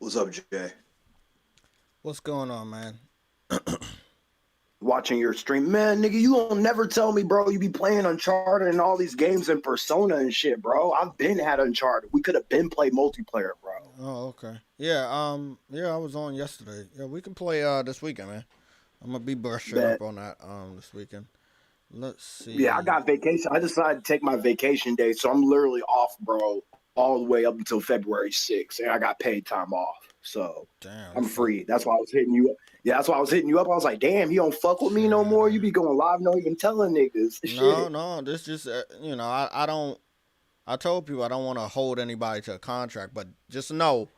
What's up, Jay? What's going on, man? Watching your stream, man, nigga. You don't never tell me, bro. You be playing Uncharted and all these games and Persona and shit, bro. I've been had Uncharted. We could have been played multiplayer, bro. Oh, okay. Yeah, yeah, I was on yesterday. Yeah, we can play this weekend, man. I'm gonna be brushing But up on that this weekend. Let's yeah, I see. got vacation. I decided to take my vacation day, so I'm literally off, bro, all the way up until February 6th, and I got paid time off, so Damn, I'm fuck. free. That's why I was hitting you up. Yeah, that's why I was hitting you up. I was like, damn, he don't fuck with me no Shit. more. You be going live, no even telling niggas No, shit. no, this just I don't. I told people I don't want to hold anybody to a contract, but just know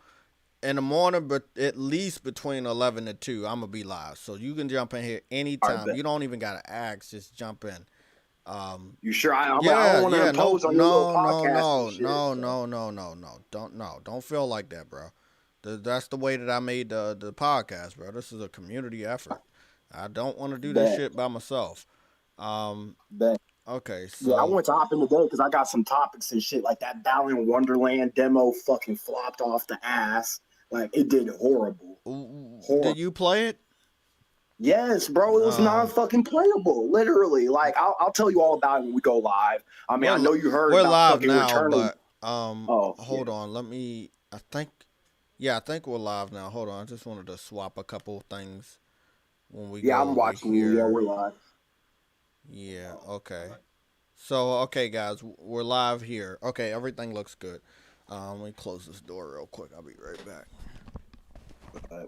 in the morning, but at least between 11 and 2, I'm gonna be live, so you can jump in here All right, anytime. bet. You don't even gotta ask, just jump in. Um, You sure? I don't Yeah, want to yeah, no, impose on your little no, no, podcast and no, shit. no, So no, no, no, no. Don't no, don't feel like that, bro. That's the way that I made the podcast, bro. This is a community effort. I don't want to do this bet, shit by myself. Um, bet. okay, Yeah, I so want to hop in today because I got some topics and shit. Like that Battling Wonderland demo fucking flopped off the ass. Like it did horrible. did Horrible. you play it? Yes, bro, it was non Um, fucking playable. Literally. Like I'll tell you all about it when we go live. I mean, we're I know you heard we're about live fucking now, Returnal. but Yeah. hold on. Let me. I think, yeah, I think we're live now. Hold on. I just wanted to swap a couple things when we Yeah, go I'm over watching you. Yeah, here. we're live. Yeah. Okay. So, okay, guys, we're live here. Okay, everything looks good. Let me close this door real quick. I'll be right back. Uh,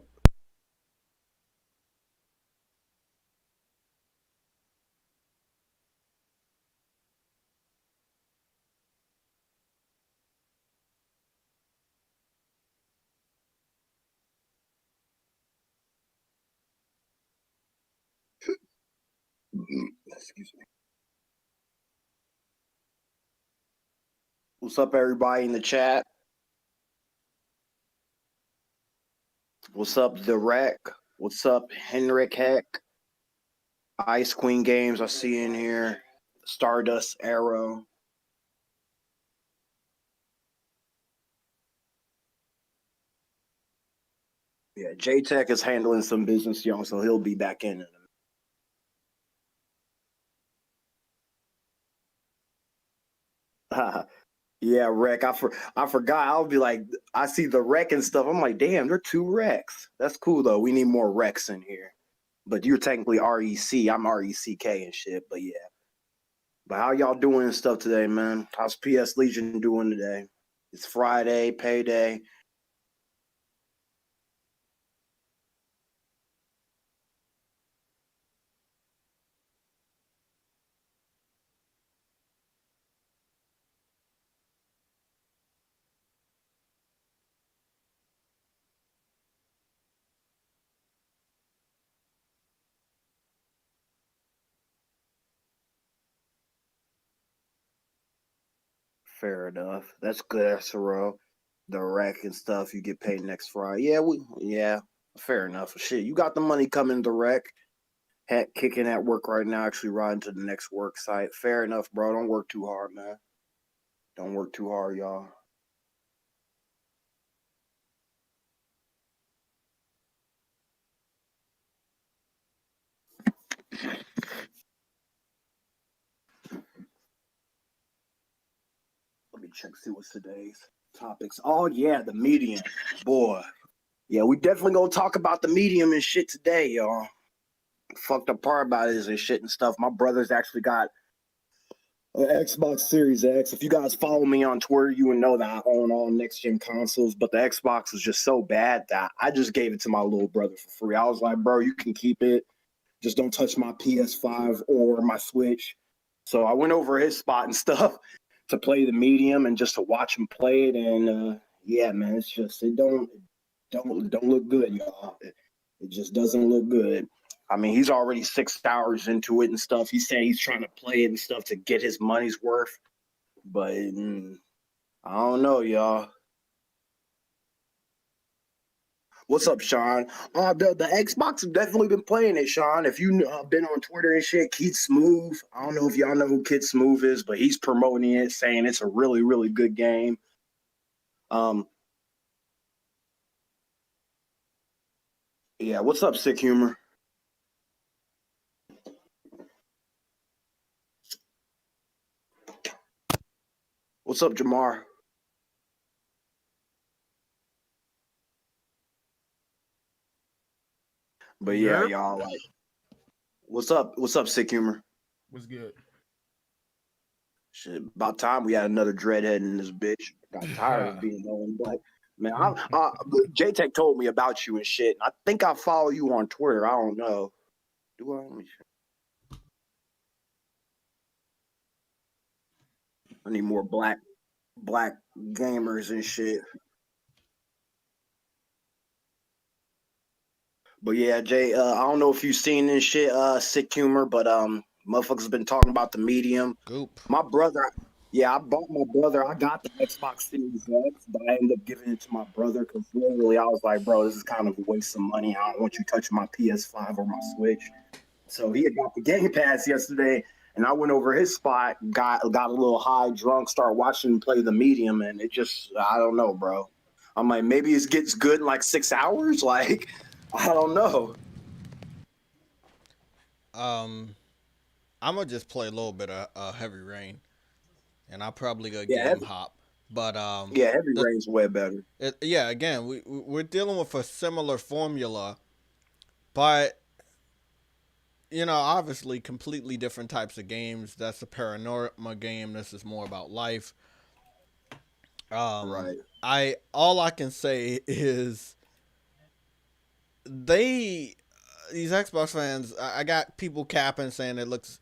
excuse me. What's up, everybody in the chat? What's up, The Wreck? What's up, Henrik Heck? Ice Queen Games, I see in here. Stardust Arrow. Yeah, JTech is handling some business, young, so he'll be back in. Yeah, Wreck. I forgot. I'll be like, I see the Wreck and stuff. I'm like, damn, there are two Wrecks. That's cool though. We need more Wrecks in here. But you're technically REC. I'm RECK and shit. But yeah. But how y'all doing and stuff today, man? How's PS Legion doing today? It's Friday, payday. Fair enough. That's good, Soro. The Wreck and stuff. You get paid next Friday. Yeah. Fair enough. Shit, you got the money coming to Wreck. Heck, kicking at work right now, actually riding to the next work site. Fair enough, bro. Don't work too hard, man. Don't work too hard, y'all. Let me check, see what's today's topics. Oh, yeah, the medium. Boy. Yeah, we definitely gonna talk about the medium and shit today, y'all. Fucked up part about it is and shit and stuff. My brother's actually got an Xbox Series X. If you guys follow me on Twitter, you would know that I own all next gen consoles, but the Xbox was just so bad that I just gave it to my little brother for free. I was like, bro, you can keep it. Just don't touch my PS5 or my Switch. So I went over his spot and stuff to play the medium and just to watch him play it. And yeah, man, it's just it don't look good, y'all. It just doesn't look good. I mean, he's already 6 hours into it and stuff. He's saying he's trying to play it and stuff to get his money's worth. But I don't know, y'all. What's up, Sean? The Xbox have definitely been playing it, Sean. If you been on Twitter and shit, Keith Smooth. I don't know if y'all know who Kid Smooth is, but he's promoting it, saying it's a really, really good game. Um, Yeah, what's up, Sick Humor? What's up, Jamar? But yeah, Yerp. y'all like, what's up? What's up, Sick Humor? What's good? Shit, about time we had another dreadhead in this bitch. Got tired of being known, but man, JTech told me about you and shit. I think I follow you on Twitter. I don't know. Do I? Let me check. I need more black gamers and shit. But yeah, Jay, I don't know if you've seen this shit, Sick Humor, but motherfuckers been talking about the medium. Goop. My brother, yeah, I bought my brother. I got the Xbox Series X, but I ended up giving it to my brother because literally I was like, bro, this is kind of a waste of money. I don't want you touching my PS5 or my Switch. So he had got the Game Pass yesterday, and I went over his spot, got a little high, drunk, started watching him play the medium, and it just, I don't know, bro. I'm like, maybe it gets good in like 6 hours. Like, I don't know. Um, I'm gonna just play a little bit of Heavy Rain, and I'll probably go Yeah, game hop. But Heavy the Rain's way better. yeah, again, we're dealing with a similar formula, but obviously completely different types of games. That's a paranormal game. This is more about life. Right. I all I can say is they these Xbox fans. I got people capping saying it looks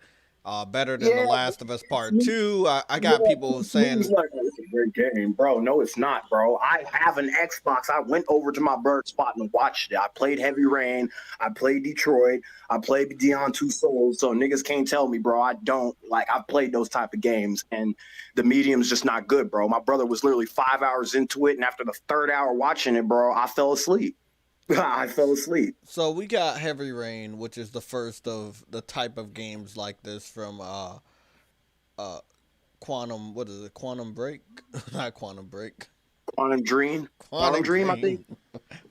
better than The Yeah, Last of Us Part Two. I got yeah, people he's saying, like, oh, it's a great game, bro. No, it's not, bro. I have an Xbox. I went over to my bird spot and watched it. I played Heavy Rain. I played Detroit. I played Beyond Two Souls. So niggas can't tell me, bro. I don't like. I've played those type of games, and the medium's just not good, bro. My brother was literally 5 hours into it, and after the third hour watching it, bro, I fell asleep. I fell asleep. so we got Heavy Rain, which is the first of the type of games like this from uh Quantum. What is it? Quantum Break? Not Quantum Break. Quantum Dream. Quantum Quantum Dream, I think. Dream.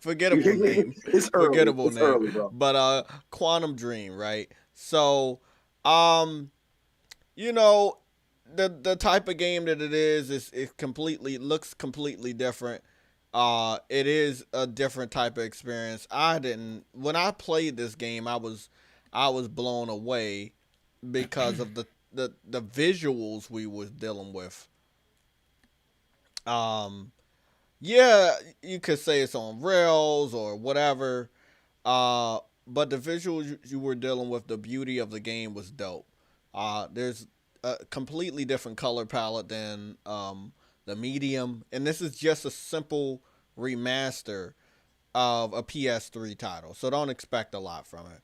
Forgettable name. It's early. Forgettable It's name. early, bro. But Quantum Dream, right? So, um, you know, the type of game that it is completely looks completely different. It is a different type of experience. I didn't when I played this game, I was blown away because of the visuals we was dealing with. Um, yeah, you could say it's on rails or whatever. But the visuals you were dealing with, the beauty of the game was dope. There's a completely different color palette than the medium, and this is just a simple remaster of a PS3 title, so don't expect a lot from it.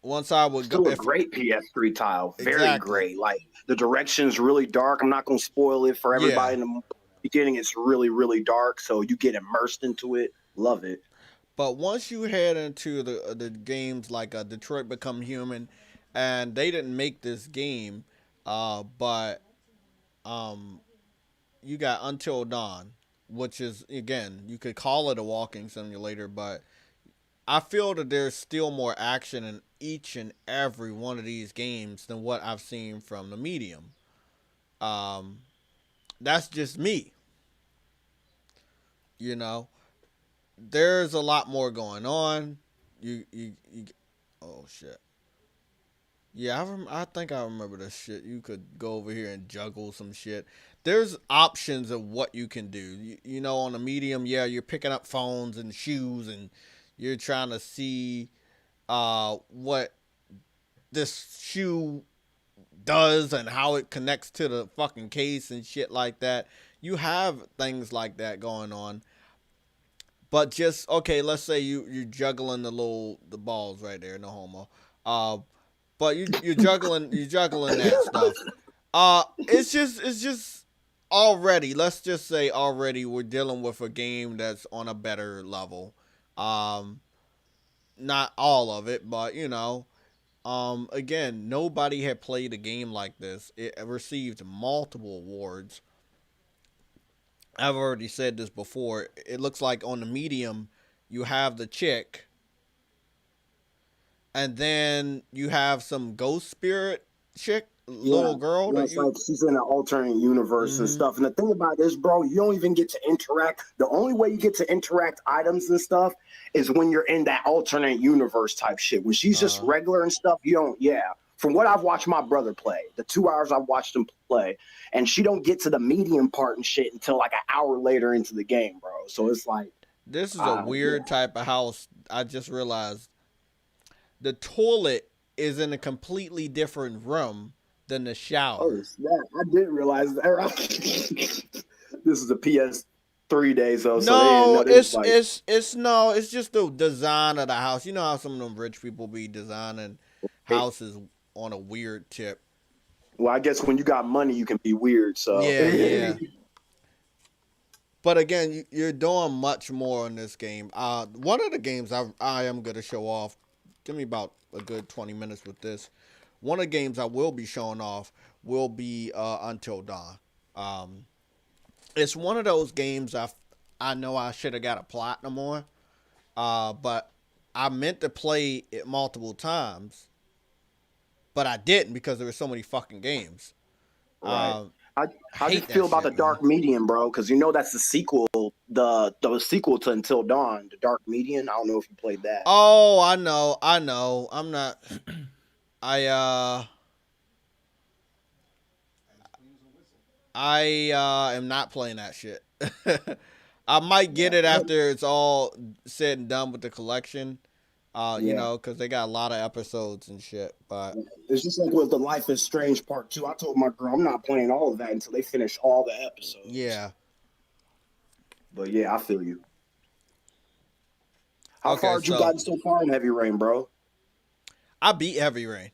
Once I would go, Still a if great PS3 tile. Very exactly, great. Like the direction's really dark. I'm not gonna spoil it for yeah. everybody in the beginning. It's really, really dark, so you get immersed into it. Love it. But once you head into the games like Detroit Become Human, and they didn't make this game, but um, you got Until Dawn, which is again you could call it a walking simulator, but I feel that there's still more action in each and every one of these games than what I've seen from the medium. Um, that's just me, you know. There's a lot more going on. You oh shit. Yeah, I think I remember this shit. You could go over here and juggle some shit. There's options of what you can do. On the medium, yeah, you're picking up phones and shoes, and you're trying to see what this shoe does and how it connects to the fucking case and shit like that. You have things like that going on. But just okay, let's say you're juggling the balls right there, no homo. Uh, but you're juggling that stuff. It's just already. Let's just say already we're dealing with a game that's on a better level. Um, not all of it, but again, nobody had played a game like this. It received multiple awards. I've already said this before. It looks like on the medium, you have the chick. and then you have some ghost spirit chick, Yeah, little girl yeah, that it's you. like she's in an alternate universe and Mm-hmm. stuff. And the thing about this, bro, you don't even get to interact. The only way you get to interact items and stuff is when you're in that alternate universe type shit. When she's just Uh, regular and stuff, you don't. Yeah, from what I've watched my brother play, the 2 hours I've watched him play, and she don't get to the medium part and shit until like an hour later into the game, bro. So it's like, this is a yeah. weird type of house. I just realized the toilet is in a completely different room than the Oh shower. snap! I didn't realize that. This is a PS3 day, so they didn't No, know this. Like, it's just the design of the house. You know how some of them rich people be designing houses on a weird tip. well, I guess when you got money, you can be weird. So, Yeah, yeah. But again, you're doing much more in this game. One of the games I am gonna show off. Give me about a good 20 minutes with this. One of the games I will be showing off will be Until Dawn. Um, it's one of those games I know I should have got a platinum on. But I meant to play it multiple times, but I didn't because there were so many fucking games. right. How'd you Hate that feel about the shit, man. Dark Medium, bro? Because you know that's the sequel, the sequel to Until Dawn, the Dark Medium. I don't know if you played that. Oh, I know. I'm not. I am not playing that shit. I might get Yeah, it after it's all said and done with the collection. yeah. Because they got a lot of episodes and shit. But It's just like with the Life is Strange Part 2. I told my girl I'm not playing all of that until they finish all the episodes. yeah. But yeah, I feel you. How Okay, far had you so gotten so far in Heavy Rain, bro? I beat Heavy Rain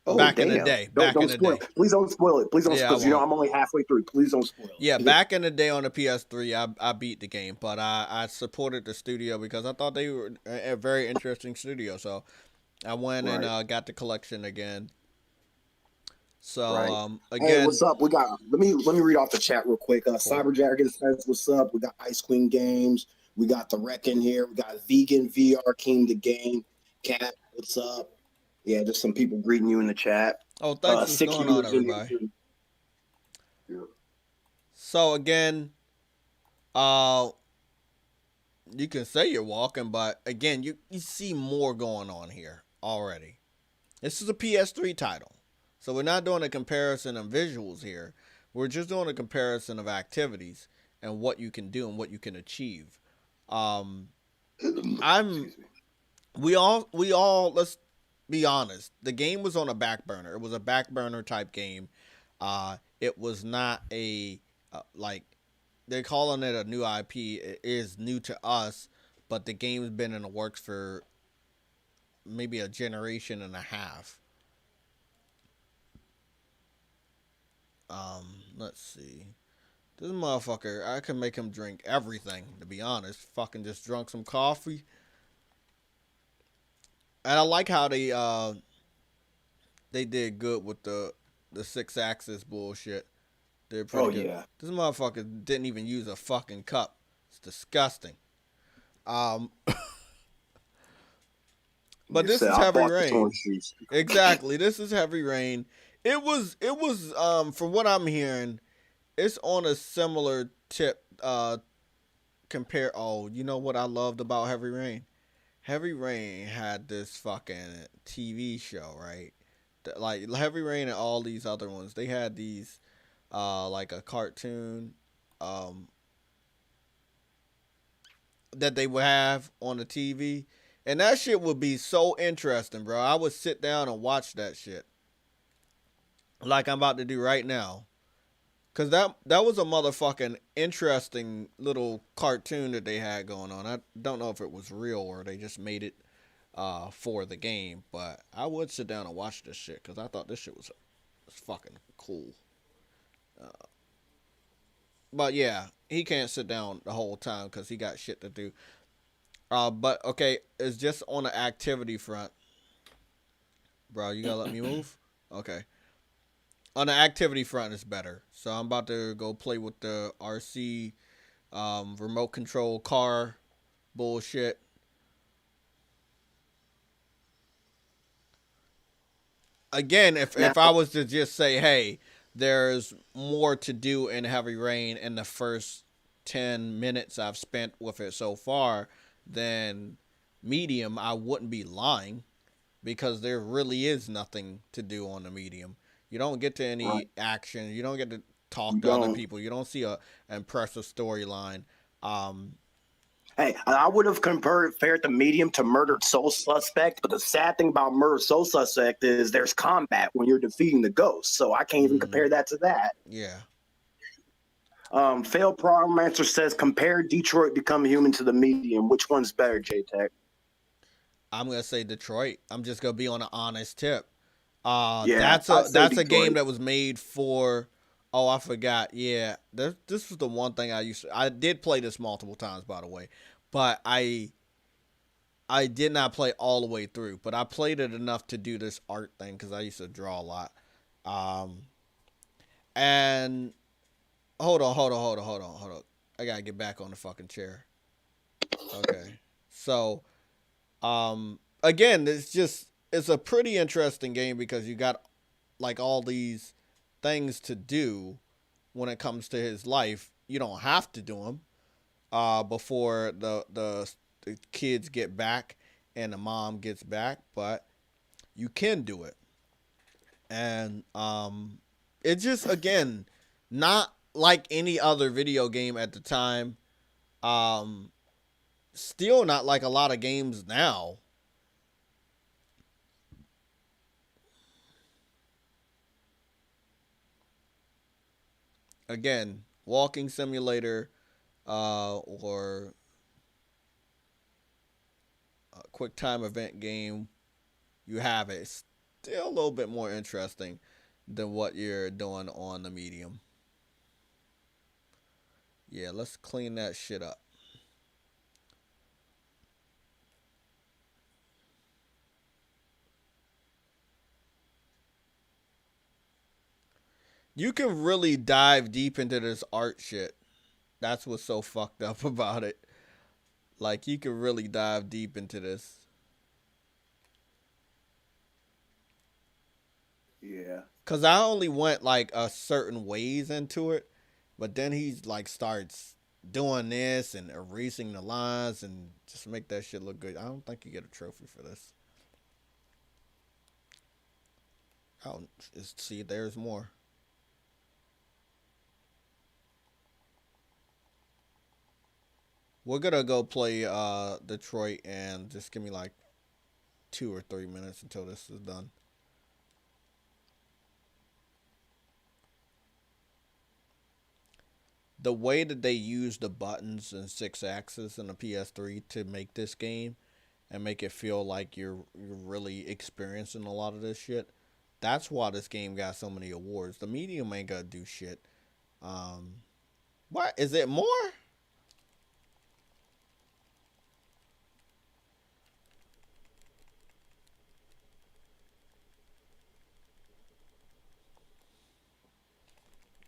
Oh back in the damn! day. Don't Back in don't the spoil day. it. Please don't spoil it. Please don't, Yeah, I because you know won't. I'm only halfway through. Please don't spoil Yeah, it. back in the day on the PS3, I beat the game, but I supported the studio because I thought they were a very interesting studio. So I went and Right, got the collection again. So right. Hey, again, what's up? We got. Let me read off the chat real quick. cool. Cyber Jargon says, "What's up?" We got Ice Queen Games. We got the Wreck in here. We got Vegan VR King the Game. Cat, what's up? Yeah, just some people greeting you in the chat. Oh, thanks. What's Sick going on, Humor's in here everybody? too. Yeah. So again, uh, you can say you're walking, but again, you see more going on here already. This is a PS3 title, so we're not doing a comparison of visuals here. We're just doing a comparison of activities and what you can do and what you can achieve. Um, I'm Excuse me. we all let's be honest. The game was on a back burner. It was a back burner type game. It was not a like they're calling it a new IP. It is new to us, but the game's been in the works for maybe a generation and a half. Let's see. This motherfucker, I can make him drink everything, to be honest. Fucking just drunk some coffee. And I like how they did good with the six axis bullshit. They're pretty Oh good. yeah. This motherfucker didn't even use a fucking cup. It's disgusting. Um, but You this said is I Heavy bought the torn Rain. shoes. Exactly. This is Heavy Rain. It was from what I'm hearing, it's on a similar tip compare oh, you know what I loved about Heavy Rain? Heavy Rain had this fucking TV show, right? Like Heavy Rain and all these other ones, they had these like a cartoon um that they would have on the TV. And that shit would be so interesting, bro. I would sit down and watch that shit. Like I'm about to do right now. Cause that was a motherfucking interesting little cartoon that they had going on. I don't know if it was real or they just made it for the game, but I would sit down and watch this shit because I thought this shit was fucking cool. But yeah, he can't sit down the whole time because he got shit to do. But okay, it's just on the activity front, bro. You gotta let me move. Okay, on the activity front, it's better. So I'm about to go play with the RC remote control car bullshit. again, Now, if I was to just say, hey, there's more to do in Heavy Rain in the first 10 minutes I've spent with it so far than Medium, I wouldn't be lying because there really is nothing to do on the Medium. You don't get to right, any action. You don't get to you talk to other don't. people. You don't see a impressive storyline. Um, Hey, I would have compared the medium to Murdered Soul Suspect, but the sad thing about Murdered Soul Suspect is there's combat when you're defeating the ghost, so I can't even mm, compare that to that. yeah, Failed Pyromancer says compare Detroit Become Human to the medium. Which one's better, JTech? I'm gonna say Detroit. I'm just gonna be on an honest tip. Yeah, I'd say That's a game Detroit. that was made for. Oh, I forgot. Yeah, this was the one thing I did play this multiple times, by the way, but I did not play all the way through. But I played it enough to do this art thing because I used to draw a lot. Um, and hold on. I gotta get back on the fucking chair. Okay, so again, it's a pretty interesting game because you got like all these things to do when it comes to his life. You don't have to do them before the kids get back and the mom gets back, but you can do it. And it just again not like any other video game at the time. Um, Still not like a lot of games now. Again, walking simulator or a quick time event game, you have it. It's still a little bit more interesting than what you're doing on the medium. Yeah, let's clean that shit up. You can really dive deep into this art shit. That's what's so fucked up about it. Like you can really dive deep into this. Yeah. Cause I only went like a certain ways into it, but then he's like starts doing this and erasing the lines and just make that shit look good. I don't think you get a trophy for this. Oh, see, there's more. We're gonna go play Detroit and just give me like 2 or 3 minutes until this is done. The way that they use the buttons and six axis in the PS3 to make this game and make it feel like you're really experiencing a lot of this shit. That's why this game got so many awards. The medium ain't gonna do shit. Um, what is it more?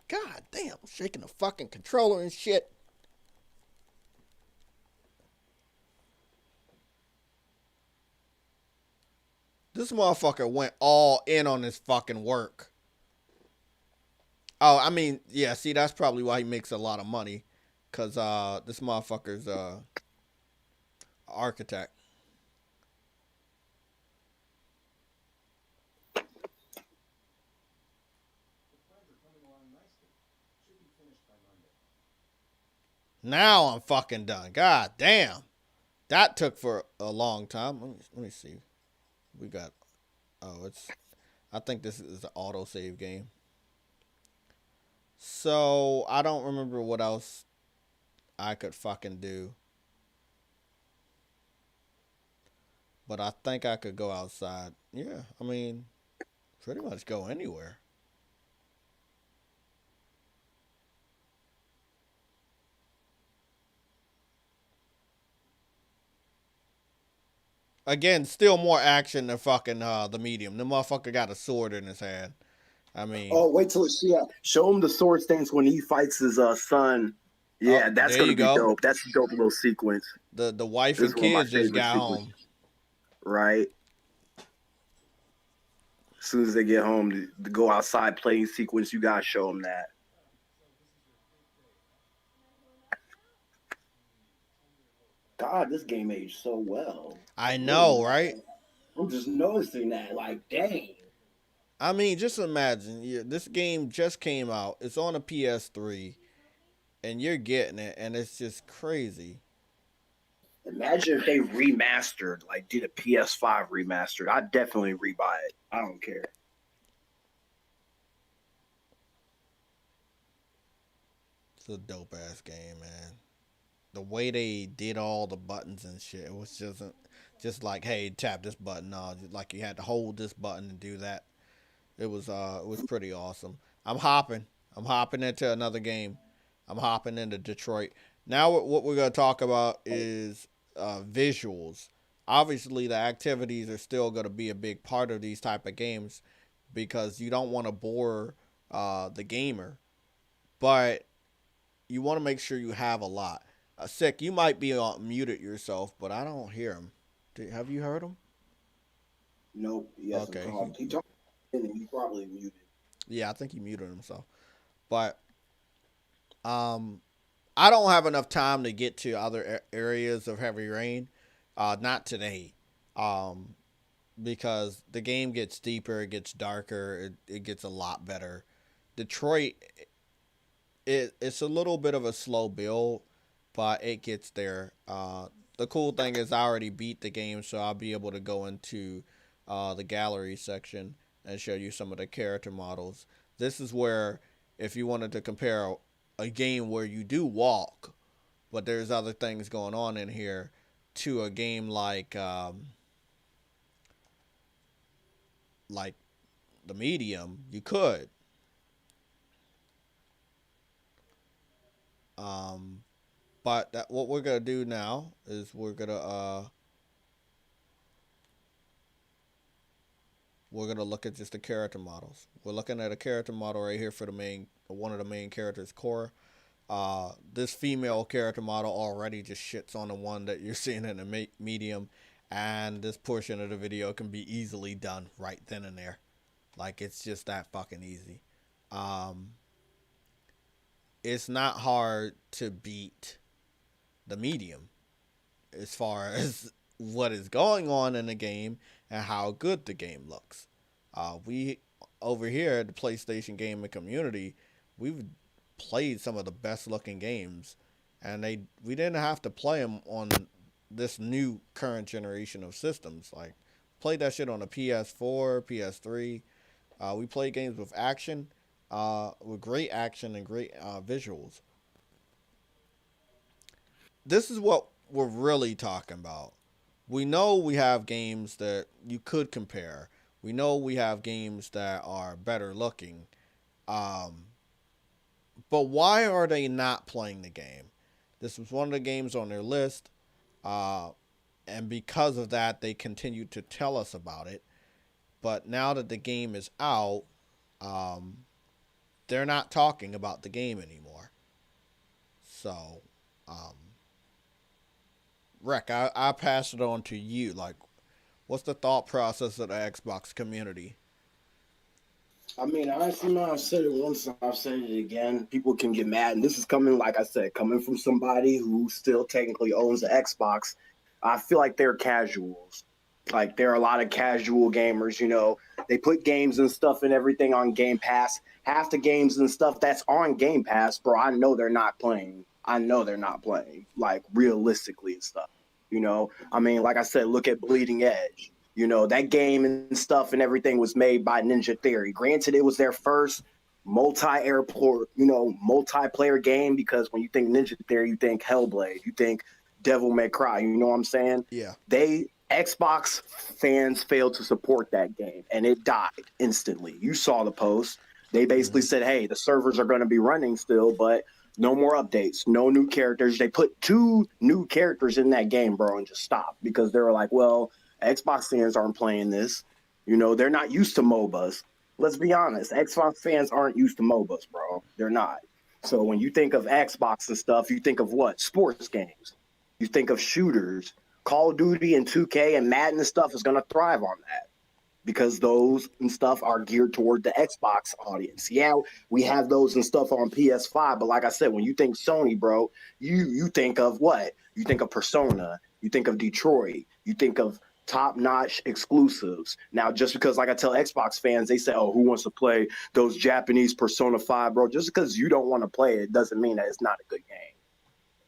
God damn, I'm shaking the fucking controller and shit. This motherfucker went all in on his fucking work. Oh, I mean, yeah, see, that's probably why he makes a lot of money. Cause this motherfucker's architect. Now I'm fucking done. God damn. That took for a long time. Let me see. We got oh it's I think this is an autosave game. So I don't remember what else I could fucking do. But I think I could go outside. Yeah, I mean, pretty much go anywhere. Again, still more action than fucking the medium. The motherfucker got a sword in his hand. I mean, Oh, wait till show him the sword stance when he fights his son. oh, Yeah, that's there gonna you be go. dope. That's a dope little sequence. The wife This and is one of my kids just favorite got home. sequences, right? As soon as they get home, to go outside playing sequence, you gotta show them that. God, this game aged so well. I Really, know, right? I'm just noticing that. Like, dang. I mean, just imagine this game just came out. It's on a PS3, and you're getting it, and it's just crazy. Imagine if they remastered, like did a PS5 remastered. I'd definitely rebuy it. I don't care. It's a dope ass game, man. The way they did all the buttons and shit, it was just like, hey, tap this button. Like you had to hold this button and do that. It was pretty awesome. I'm hopping. I'm hopping into another game. I'm hopping into Detroit. Now what we're gonna talk about is visuals. Obviously, the activities are still gonna be a big part of these type of games because you don't want to bore the gamer, but you want to make sure you have a lot. Sick, you might be muted yourself, but I don't hear him. Have you heard him? Nope. Yes, I'm Okay. calm. He talking and he probably muted. Yeah, I think he muted himself. But um, I don't have enough time to get to other areas of heavy rain. Not today. Um, because the game gets deeper, it gets darker, it gets a lot better. Detroit, it's a little bit of a slow build, but it gets there. The cool thing is I already beat the game, so I'll be able to go into the gallery section and show you some of the character models. This is where, if you wanted to compare a game where you do walk, but there's other things going on in here, to a game like the Medium, you could. Um, but what we're gonna do now is we're gonna look at just the character models. We're looking at a character model right here for the main one of the main characters, Cora. This female character model already just shits on the one that you're seeing in the Medium, and this portion of the video can be easily done right then and there. Like, it's just that fucking easy. Um, it's not hard to beat the Medium as far as what is going on in the game and how good the game looks. We over here at the PlayStation gaming community, we've played some of the best looking games, and we didn't have to play them on this new current generation of systems. Like, played that shit on a PS4, PS3. We played games with action, with great action and great visuals. This is what we're really talking about. We know we have games that you could compare. We know we have games that are better looking. Um, but why are they not playing the game? This was one of the games on their list. Uh, and because of that, they continue to tell us about it. But now that the game is out, um, they're not talking about the game anymore. So, um, Rec, I pass it on to you. Like, what's the thought process of the Xbox community? I mean, honestly, man, I've said it once, I've said it again. People can get mad, and this is coming, like I said, coming from somebody who still technically owns an Xbox. I feel like they're casuals. Like, there are a lot of casual gamers, they put games and stuff and everything on Game Pass. Half the games and stuff that's on Game Pass, bro, I know they're not playing. I know they're not playing, like, realistically and stuff. I mean, like I said, look at Bleeding Edge. That game and stuff and everything was made by Ninja Theory. Granted, it was their first multi-airport, multiplayer game, because when you think Ninja Theory, you think Hellblade, you think Devil May Cry. You know what I'm saying? Yeah. Xbox fans failed to support that game, and it died instantly. You saw the post. They basically said, hey, the servers are going to be running still, but no more updates, no new characters. They put 2 new characters in that game, bro, and just stopped because they were like, well, Xbox fans aren't playing this. They're not used to MOBAs. Let's be honest. Xbox fans aren't used to MOBAs, bro. They're not. So when you think of Xbox and stuff, you think of what? Sports games. You think of shooters. Call of Duty and 2K and Madden and stuff is going to thrive on that. because those and stuff are geared toward the Xbox audience. Yeah, we have those and stuff on PS5, but like I said, when you think Sony, bro, you think of what? You think of Persona, you think of Detroit, you think of top-notch exclusives. Now, just because, like I tell Xbox fans, they say, "Oh, who wants to play those Japanese Persona 5, bro?" Just because you don't want to play it doesn't mean that it's not a good game.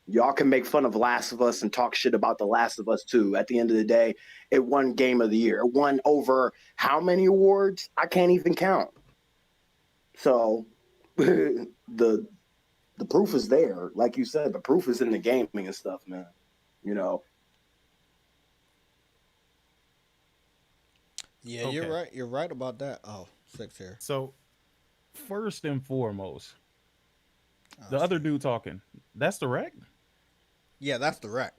Y'all can make fun of Last of Us and talk shit about The Last of Us too. At the end of the day, it won Game of the Year. It won over how many awards? I can't even count. So the proof is there. Like you said, the proof is in the gaming and stuff, man. You know. Yeah, Okay. you're right. You're right about that. Oh, 6 here. So, first and foremost, Oh, the other dude talking, that's the wreck? yeah, that's the wreck.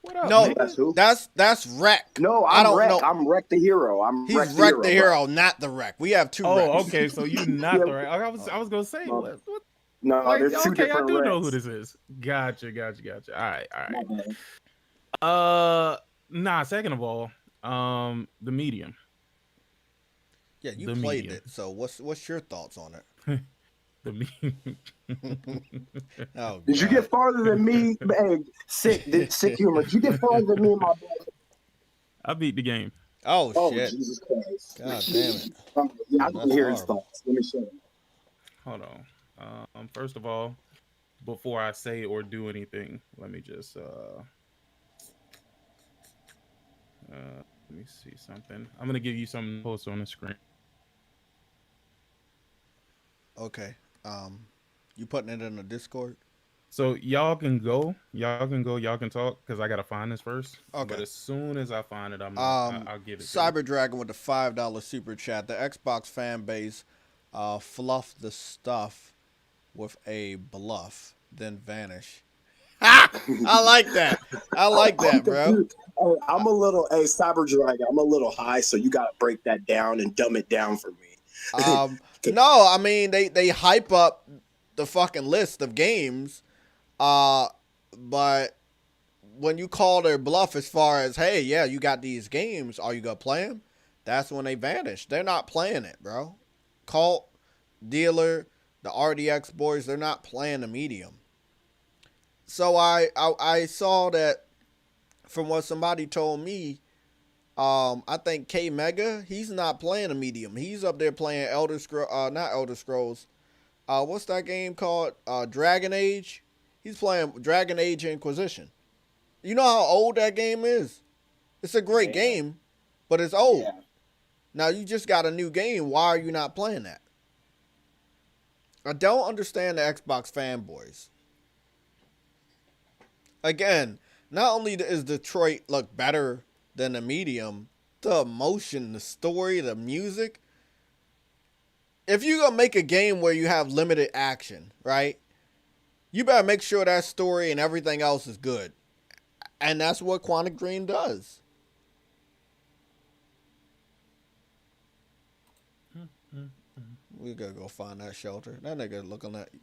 What up, No, nigga? That's who? that's wreck. No, I I'm don't Wreck. know. I'm Wreck the Hero. I'm He's Wreck wreck the bro. hero, not the wreck. We have two Oh, wrecks. okay, so you not Yeah. the wreck. I was gonna say, No. what? No, Like, there's two okay, I different do know Wrecks. who this is. Gotcha. All right. My bad. Nah, second of all, the medium. Yeah, you The played medium. it. So what's your thoughts on it? The medium. Oh, Did you God. get farther than me? Hey, sick humor. Did you get farther than me and my brother? I beat the game. Oh, Oh, shit. Jesus Christ. God damn it. Yeah, I That's didn't hear his horrible. thoughts. Let me show you. Hold on. First of all, before I say or do anything, let me just let me see something. I'm gonna give you something to post on the screen. Okay. You putting it in the Discord? So y'all can talk because I gotta find this first. Okay. But as soon as I find it, I'll give it to you. Cyber Dragon with the $5 super chat. The Xbox fan base fluffed the stuff with a bluff, then vanish. I like that. I like that, bro. I'm a little, hey, Cyber Dragon, I'm a little high, so you got to break that down and dumb it down for me. No, I mean, they hype up the fucking list of games, but when you call their bluff as far as, hey, yeah, you got these games, are you going to play them? That's when they vanish. They're not playing it, bro. Cult, Dealer, the RDX boys, they're not playing the medium. So I saw that from what somebody told me, I think K Mega, he's not playing a medium. He's up there playing not Elder Scrolls. What's that game called? Dragon Age. He's playing Dragon Age Inquisition. You know how old that game is? It's a great game, but it's old. Yeah. Now you just got a new game. Why are you not playing that? I don't understand the Xbox fanboys. Again, not only is Detroit look better than the medium, the emotion, the story, the music. If you're going to make a game where you have limited action, right? You better make sure that story and everything else is good. And that's what Quantic Dream does. We gotta go find that shelter. That nigga looking at you.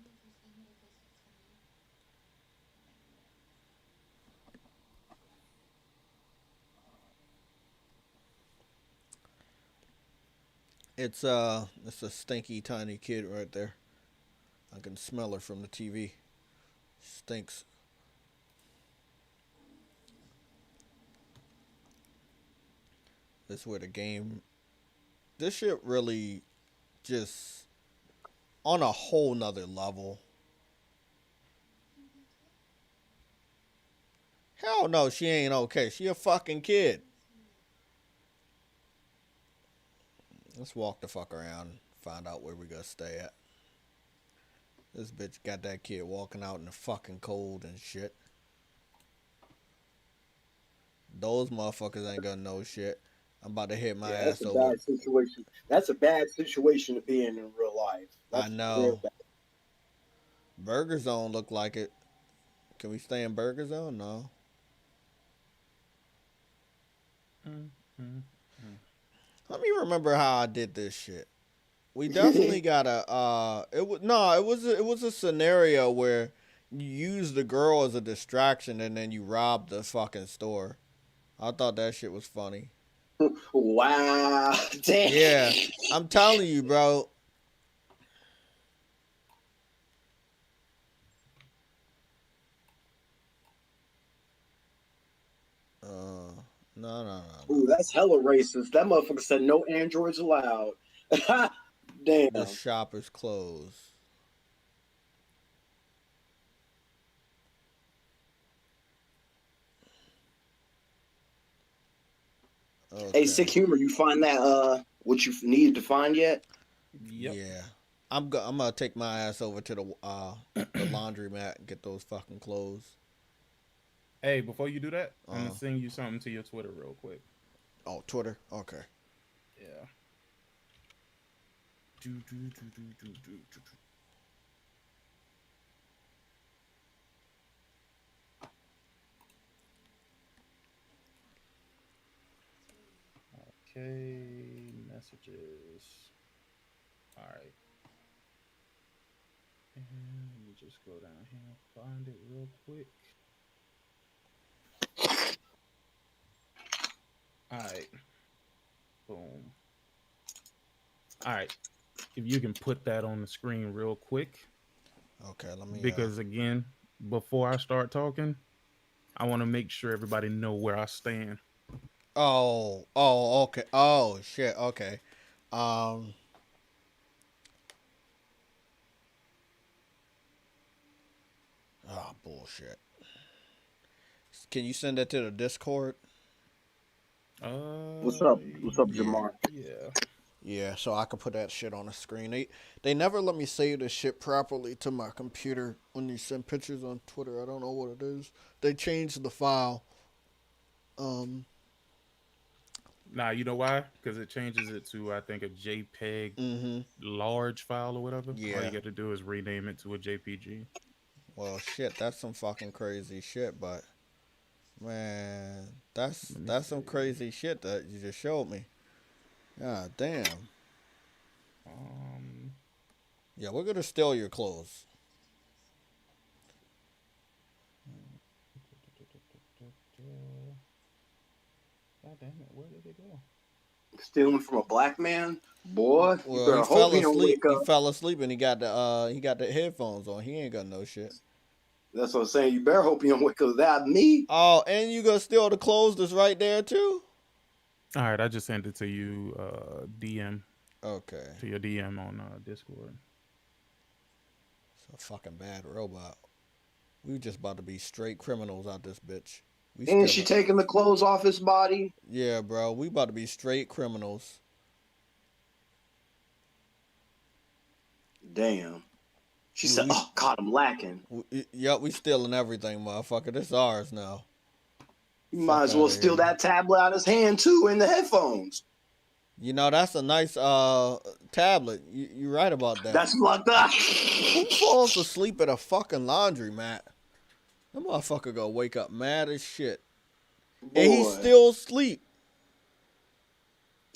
It's a stinky tiny kid right there. I can smell her from the TV. Stinks. This is where the game. This shit really just on a whole nother level. Hell no, she ain't okay. She a fucking kid. Let's walk the fuck around and find out where we gonna stay at. This bitch got that kid walking out in the fucking cold and shit. Those motherfuckers ain't gonna know shit. I'm about to hit my ass That's a over. bad situation. That's a bad situation to be in real life. That's I know. Burger Zone look like it. Can we stay in Burger Zone? No. Let me remember how I did this shit. We definitely got a. It was a scenario where you use the girl as a distraction and then you rob the fucking store. I thought that shit was funny. Wow. Damn. Yeah, I'm telling you, bro. No. Ooh, that's hella racist. That motherfucker said no androids allowed. Damn. The shop is closed. Hey, Okay. Sick Humor, you find that what you needed to find yet? Yep. Yeah. I'm gonna take my ass over to the laundromat and get those fucking clothes. Hey, before you do that, I'm Uh, gonna send you something to your Twitter real quick. oh, Twitter. Okay. Yeah. Okay, messages. All right. And let me just go down here and find it real quick. All right. Boom. All right. If you can put that on the screen real quick, Okay. Let me. because again, before I start talking, I want to make sure everybody know where I stand. Oh. Oh. Okay. Oh shit. Okay. Um. Oh bullshit. Can you send that to the Discord? What's up? What's up, Yeah. Jamar? Yeah. Yeah, so I could put that shit on the screen. They never let me save this shit properly to my computer when you send pictures on Twitter. I don't know what it is. They changed the file. Nah, you know why? Because it changes it to, I think, a JPEG large file or whatever. All Yeah. you got to do is rename it to a JPG. Well, shit, that's some fucking crazy shit, but man, Let me that's some see. crazy shit that you just showed me. God damn. Um, Yeah, we're gonna steal your clothes. God damn it, where did it go? Stealing from a black man? Boy, you Well, better he hope fell he don't asleep. wake He up. fell asleep and he got the headphones on. He ain't got no shit. That's what I'm saying. You better hope he don't wake up. That me? Oh, and you gonna steal the clothes that's right there too? All right, I just sent it to you, DM, Okay. to your DM on Discord. It's a fucking bad robot. We just about to be straight criminals out this bitch. We And still she taking the clothes off his body? Yeah, bro. We about to be straight criminals. Damn. She said, We, oh, God, I'm lacking. yep, we stealing everything, motherfucker. This ours now. You might Fuck as out well of steal here. that tablet out of his hand, too, and the headphones. You know, that's a nice tablet. You right about that. That's fucked up. Who falls asleep at a fucking laundromat? That motherfucker gonna wake up mad as shit. And he's Boy. still asleep.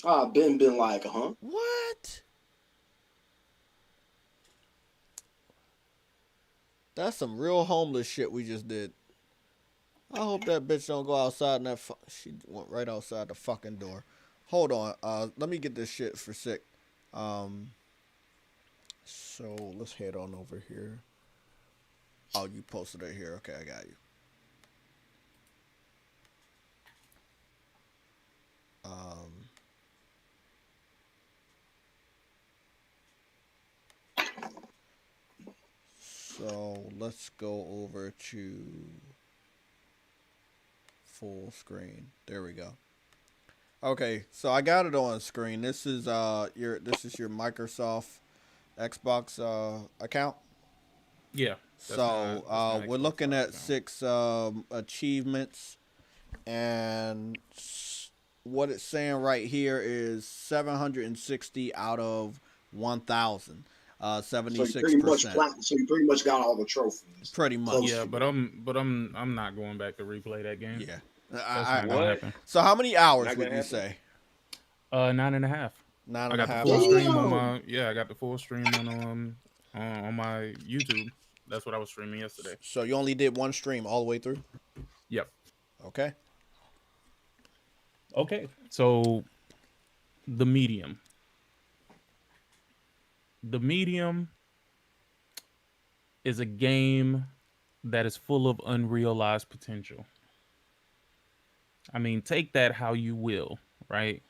Been like, huh? What? That's some real homeless shit we just did. I hope that bitch don't go outside and she went right outside the fucking door. Hold on. Let me get this shit for sick. So let's head on over here. Oh, you posted it here. Okay, I got you. So let's go over to full screen. There we go. Okay, so I got it on screen. This is your Microsoft Xbox account. Yeah. So we're Xbox looking Live at account. 6 achievements, and what it's saying right here is 760 out of 1,000, So you 76%. pretty much got all the trophies. Pretty much. Close Yeah, to but it. I'm not going back to replay that game. Yeah. That's not gonna What? happen. So how many hours Not would gonna you happen. say? 9.5. Nine I and a got the half full hours. stream on Damn. my I got the full stream on my YouTube. That's what I was streaming yesterday. So you only did one stream all the way through? Yep. Okay. Okay, so the medium. The medium is a game that is full of unrealized potential. I mean, take that how you will, right?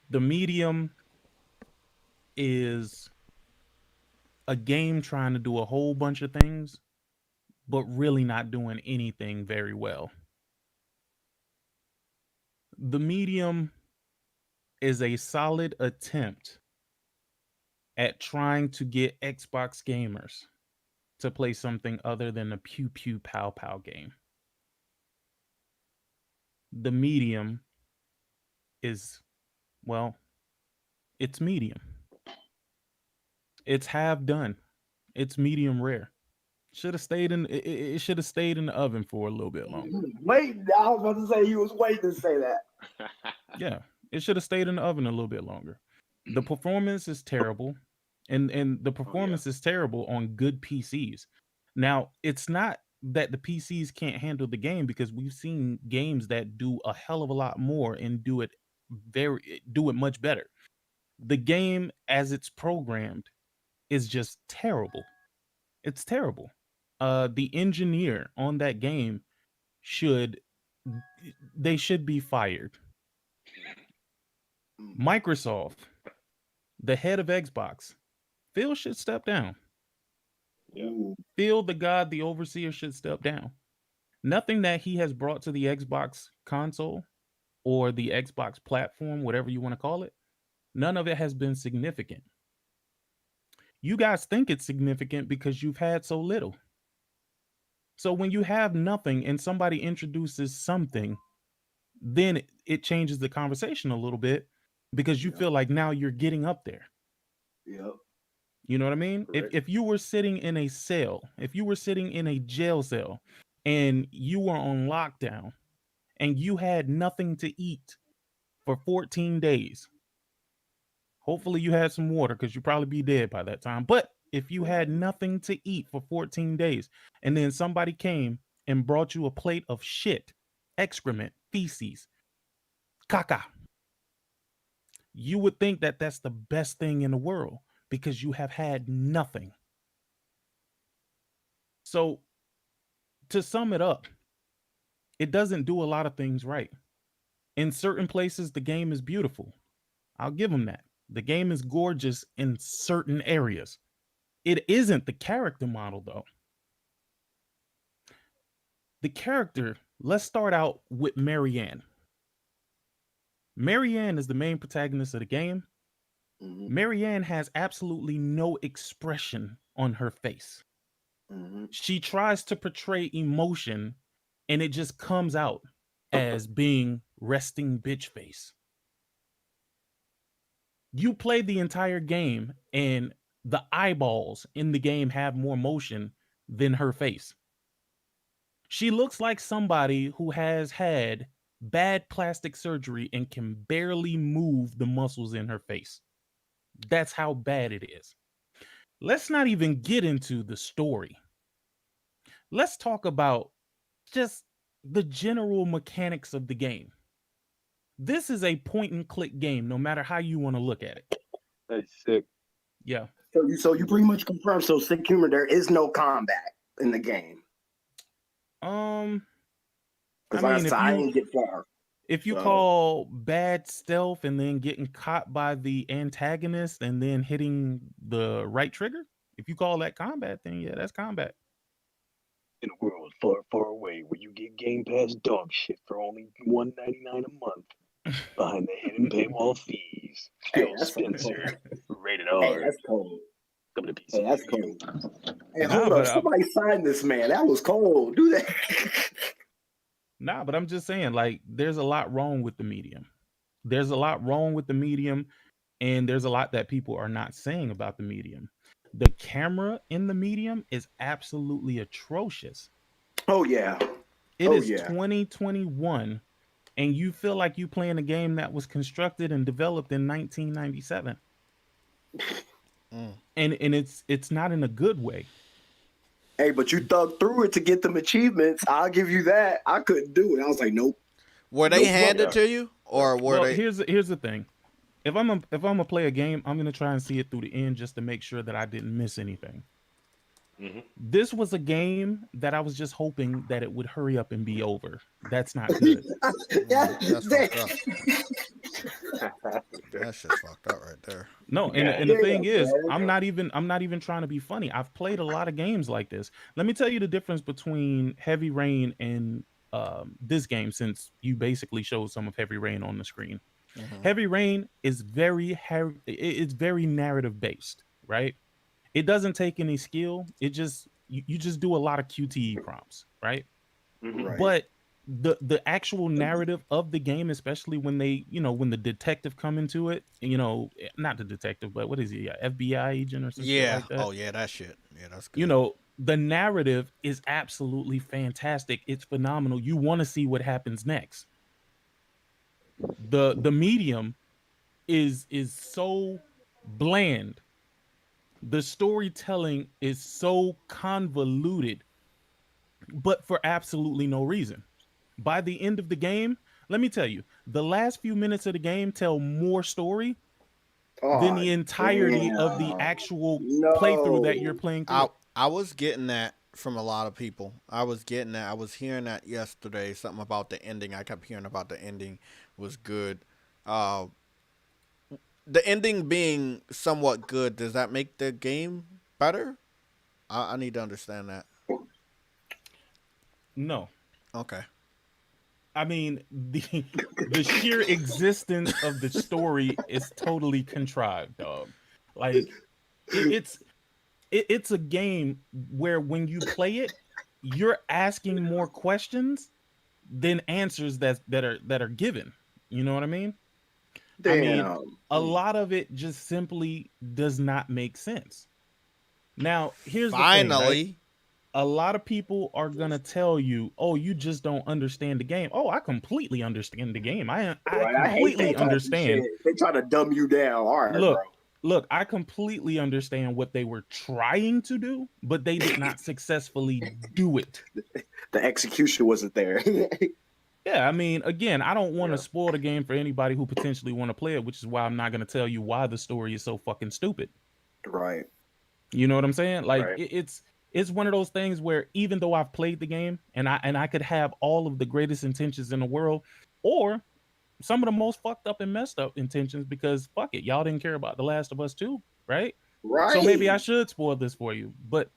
The medium is a game trying to do a whole bunch of things, but really not doing anything very well. The medium is a solid attempt at trying to get Xbox gamers to play something other than a pew pew pow pow game. The medium is, well, it's medium. It's half done. It's medium rare. Should have stayed in. It should have stayed in the oven for a little bit longer. Wait, I was about to say you was waiting to say that. Yeah, it should have stayed in the oven a little bit longer. The performance is terrible, and the performance is terrible on good PCs. Now, it's not that the PCs can't handle the game, because we've seen games that do a hell of a lot more and do it much better. The game as it's programmed is just terrible. It's terrible. The engineer on that game should be fired. Microsoft, the head of Xbox, Phil should step down. Yeah. Phil, the overseer, should step down. Nothing that he has brought to the Xbox console or the Xbox platform, whatever you want to call it, none of it has been significant. You guys think it's significant because you've had so little. So when you have nothing and somebody introduces something, then it changes the conversation a little bit, because you feel like now you're getting up there. Yep. You know what I mean? Correct. If you were sitting in a cell, if you were sitting in a jail cell and you were on lockdown and you had nothing to eat for 14 days, hopefully you had some water, because you'd probably be dead by that time. But if you had nothing to eat for 14 days and then somebody came and brought you a plate of shit, excrement, feces, caca, you would think that that's the best thing in the world, because you have had nothing. So to sum it up, it doesn't do a lot of things right. In certain places, the game is beautiful. I'll give them that. The game is gorgeous in certain areas. It isn't the character model, though. The character, let's start out with Marianne. Marianne is the main protagonist of the game. Marianne has absolutely no expression on her face. She tries to portray emotion, and it just comes out as being resting bitch face. You play the entire game, and the eyeballs in the game have more motion than her face. She looks like somebody who has had bad plastic surgery and can barely move the muscles in her face. That's how bad it is. Let's not even get into the story. Let's talk about just the general mechanics of the game. This is a point and click game, no matter how you want to look at it. That's sick. Yeah. So you pretty much confirm. So sick humor, there is no combat in the game. Because I mean, I didn't get far. If you call bad stealth and then getting caught by the antagonist and then hitting the right trigger, if you call that combat, then yeah, that's combat. In a world far, far away where you get Game Pass dog shit for only $1.99 a month behind the hidden paywall fees. Phil Spencer, rated R. Hey, that's cold. Coming to PC. Hey, that's cold. Hey, Nah, hold up. Somebody signed this, man. That was cold. Do that. Nah, but I'm just saying, like, there's a lot wrong with the medium. There's a lot wrong with the medium, and there's a lot that people are not saying about the medium. The camera in the medium is absolutely atrocious. Oh, yeah. It is 2021, and you feel like you playing a game that was constructed and developed in 1997. And it's not in a good way. Hey, but you thugged through it to get them achievements. I'll give you that. I couldn't do it. I was like, nope. Were they handed to you? or were Well, they? here's the thing. If I'm gonna play a game, I'm gonna try and see it through the end just to make sure that I didn't miss anything. Mm-hmm. This was a game that I was just hoping that it would hurry up and be over. That's not good. Yeah, That's they- fucked up. That's just fucked up right there. No, Yeah. and the thing is, man. I'm not even trying to be funny. I've played a lot of games like this. Let me tell you the difference between Heavy Rain and this game, since you basically showed some of Heavy Rain on the screen. Mhm. Heavy Rain is it's very narrative based, right? It doesn't take any skill. It just you just do a lot of QTE prompts, right? Mm-hmm. Right. But the actual narrative of the game, especially when they, when the detective come into it, not the detective, but what is he, FBI agent or something Yeah. like that? Oh yeah, that shit. Yeah, that's good. The narrative is absolutely fantastic. It's phenomenal. You want to see what happens next. The medium is so bland. The storytelling is so convoluted, but for absolutely no reason. By the end of the game, let me tell you, the last few minutes of the game tell more story than the entirety of the damn. actual No. playthrough that you're playing through. I was getting that from a lot of people. I was getting that. I was hearing that yesterday. Something about the ending. I kept hearing about the ending was good. The ending being somewhat good, does that make the game better? I need to understand that. No. Okay. I mean, the sheer existence of the story is totally contrived, dog. Like it's a game where when you play it, you're asking more questions than answers that are given. You know what I mean? I mean, Damn. a lot of it just simply does not make sense. Now, here's the thing, right? Finally. A lot of people are gonna tell you, "Oh, you just don't understand the game." Oh, I completely understand the game. I Right, I hate completely that type of understand. shit. They try to dumb you down. All right, Look, bro. look, I completely understand what they were trying to do, but they did not successfully do it. The execution wasn't there. Yeah, I mean, again, I don't want to Yeah. spoil the game for anybody who potentially want to play it, which is why I'm not going to tell you why the story is so fucking stupid. Right. You know what I'm saying? Like Right. it's one of those things where even though I've played the game and I could have all of the greatest intentions in the world, or some of the most fucked up and messed up intentions, because fuck it, y'all didn't care about The Last of Us 2, right? Right. So maybe I should spoil this for you. But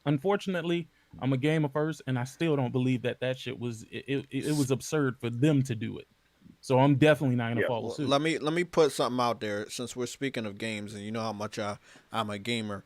unfortunately, I'm a gamer first, and I still don't believe that shit was it was absurd for them to do it. So I'm definitely not gonna Yeah. follow Well, suit. let me put something out there since we're speaking of games and you know how much I'm a gamer.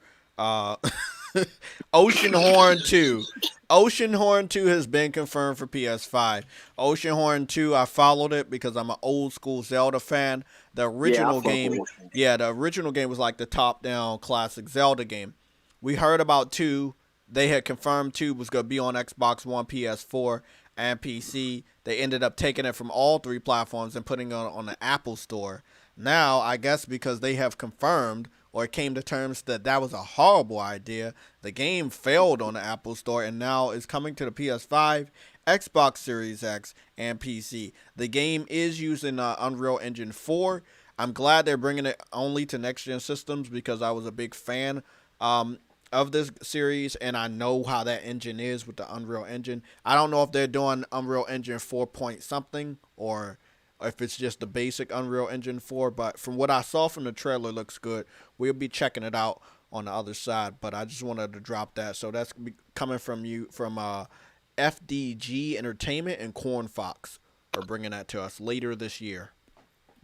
Oceanhorn 2. Oceanhorn 2 has been confirmed for PS5. Oceanhorn 2, I followed it because I'm an old school Zelda fan. The original game, the original game was like the top-down classic Zelda game. We heard about 2. They had confirmed 2 was going to be on Xbox One, PS4, and PC. They ended up taking it from all 3 platforms and putting it on the Apple Store. Now, I guess because they have confirmed or came to terms that that was a horrible idea, the game failed on the Apple Store and now is coming to the PS5, Xbox Series X, and PC. The game is using Unreal Engine 4. I'm glad they're bringing it only to next-gen systems because I was a big fan of this series, and I know how that engine is with the Unreal Engine. I don't know if they're doing Unreal Engine 4 point something or if it's just the basic Unreal Engine 4, but from what I saw from the trailer, it looks good. We'll be checking it out on the other side, but I just wanted to drop that. So that's coming from you, from FDG Entertainment and Corn Fox are bringing that to us later this year.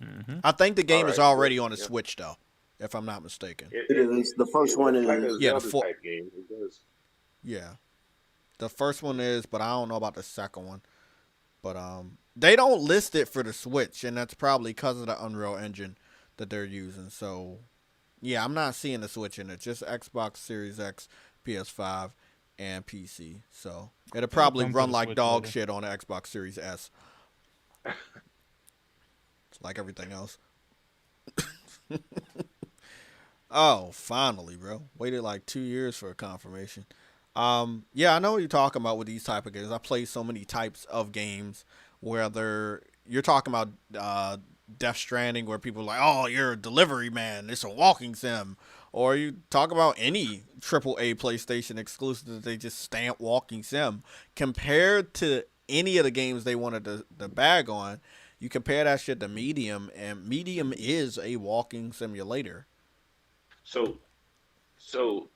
Mm-hmm. I think the game is Alright, already good. on the Yeah. Switch, though, if I'm not mistaken. It is. The first one looks like is- a Yeah, the Zelda type game. It does. Yeah. The first one is, but I don't know about the second one. But they don't list it for the Switch, and that's probably because of the Unreal Engine that they're using. So, yeah, I'm not seeing the Switch in it. Just Xbox Series X, PS5, and PC. So, it'll probably come to run the like Switch dog later. shit on the Xbox Series S. It's like everything else. Oh, finally, bro. Waited like 2 years for a confirmation. Yeah, I know what you're talking about with these type of games. I play so many types of games, whether you're talking about Death Stranding, where people are like, oh, you're a delivery man, it's a walking sim, or you talk about any AAA PlayStation exclusive that they just stamp walking sim. Compared to any of the games they wanted to bag on, you compare that shit to Medium, and Medium is a walking simulator. So, so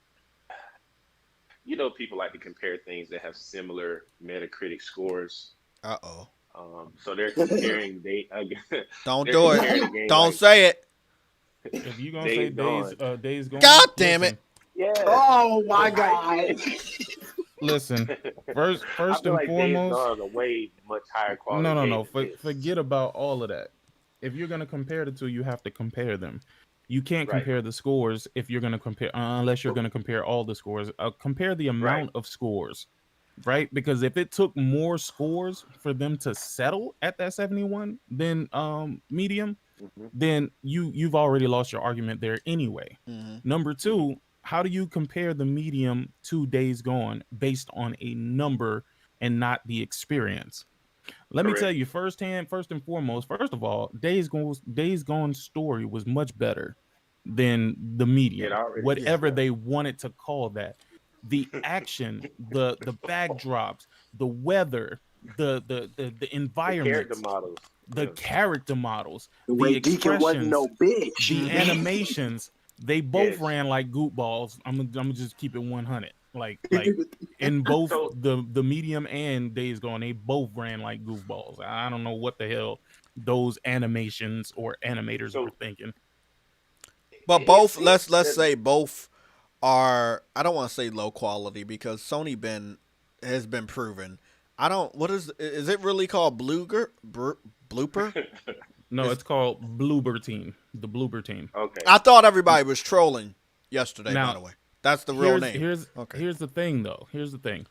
people like to compare things that have similar Metacritic scores. Uh-oh. So they're comparing Don't they're do comparing a it. game Don't like say it. If you're gonna say Days Gone. Days Gone, God damn it. Yeah. Oh my So God. listen. First, I first feel and like Days foremost, Gone is a way much higher no, quality no, game no. than this. Forget about all of that. If you're gonna compare the two, you have to compare them. You can't Right. compare the scores if you're gonna compare, unless you're gonna compare all the scores. Compare the Right. amount of scores, right? Because if it took more scores for them to settle at that 71, then Medium, Hmm. then you've already lost your argument there anyway. Mm-hmm. Number Hmm. two, how do you compare the Medium to Days Gone based on a number and not the experience? Let me tell Correct. you first and foremost, first of all, Days Gone's story was much better than the It Medium, already Yeah. whatever yeah. they wanted to call that. The action, the backdrops, the weather, the The character environments, models. the Yeah. character models, The the way Deacon wasn't expressions, no bitch. the Mm-hmm. animations, they both Yes. ran like goop balls. I'm gonna just keep it 100. Like in both So the Medium and Days Gone, they both ran like goofballs. I don't know what the hell those animations or animators were so thinking. But both, it's let's say both are, I don't want to say low quality, because Sony has been proven. I don't, what is it really called, blooper? No, It's, it's called Bloober Team. The Bloober Team. okay. I thought everybody was trolling yesterday, by Now, the way. That's the real here's name. here's Okay. here's the thing though. Here's the thing.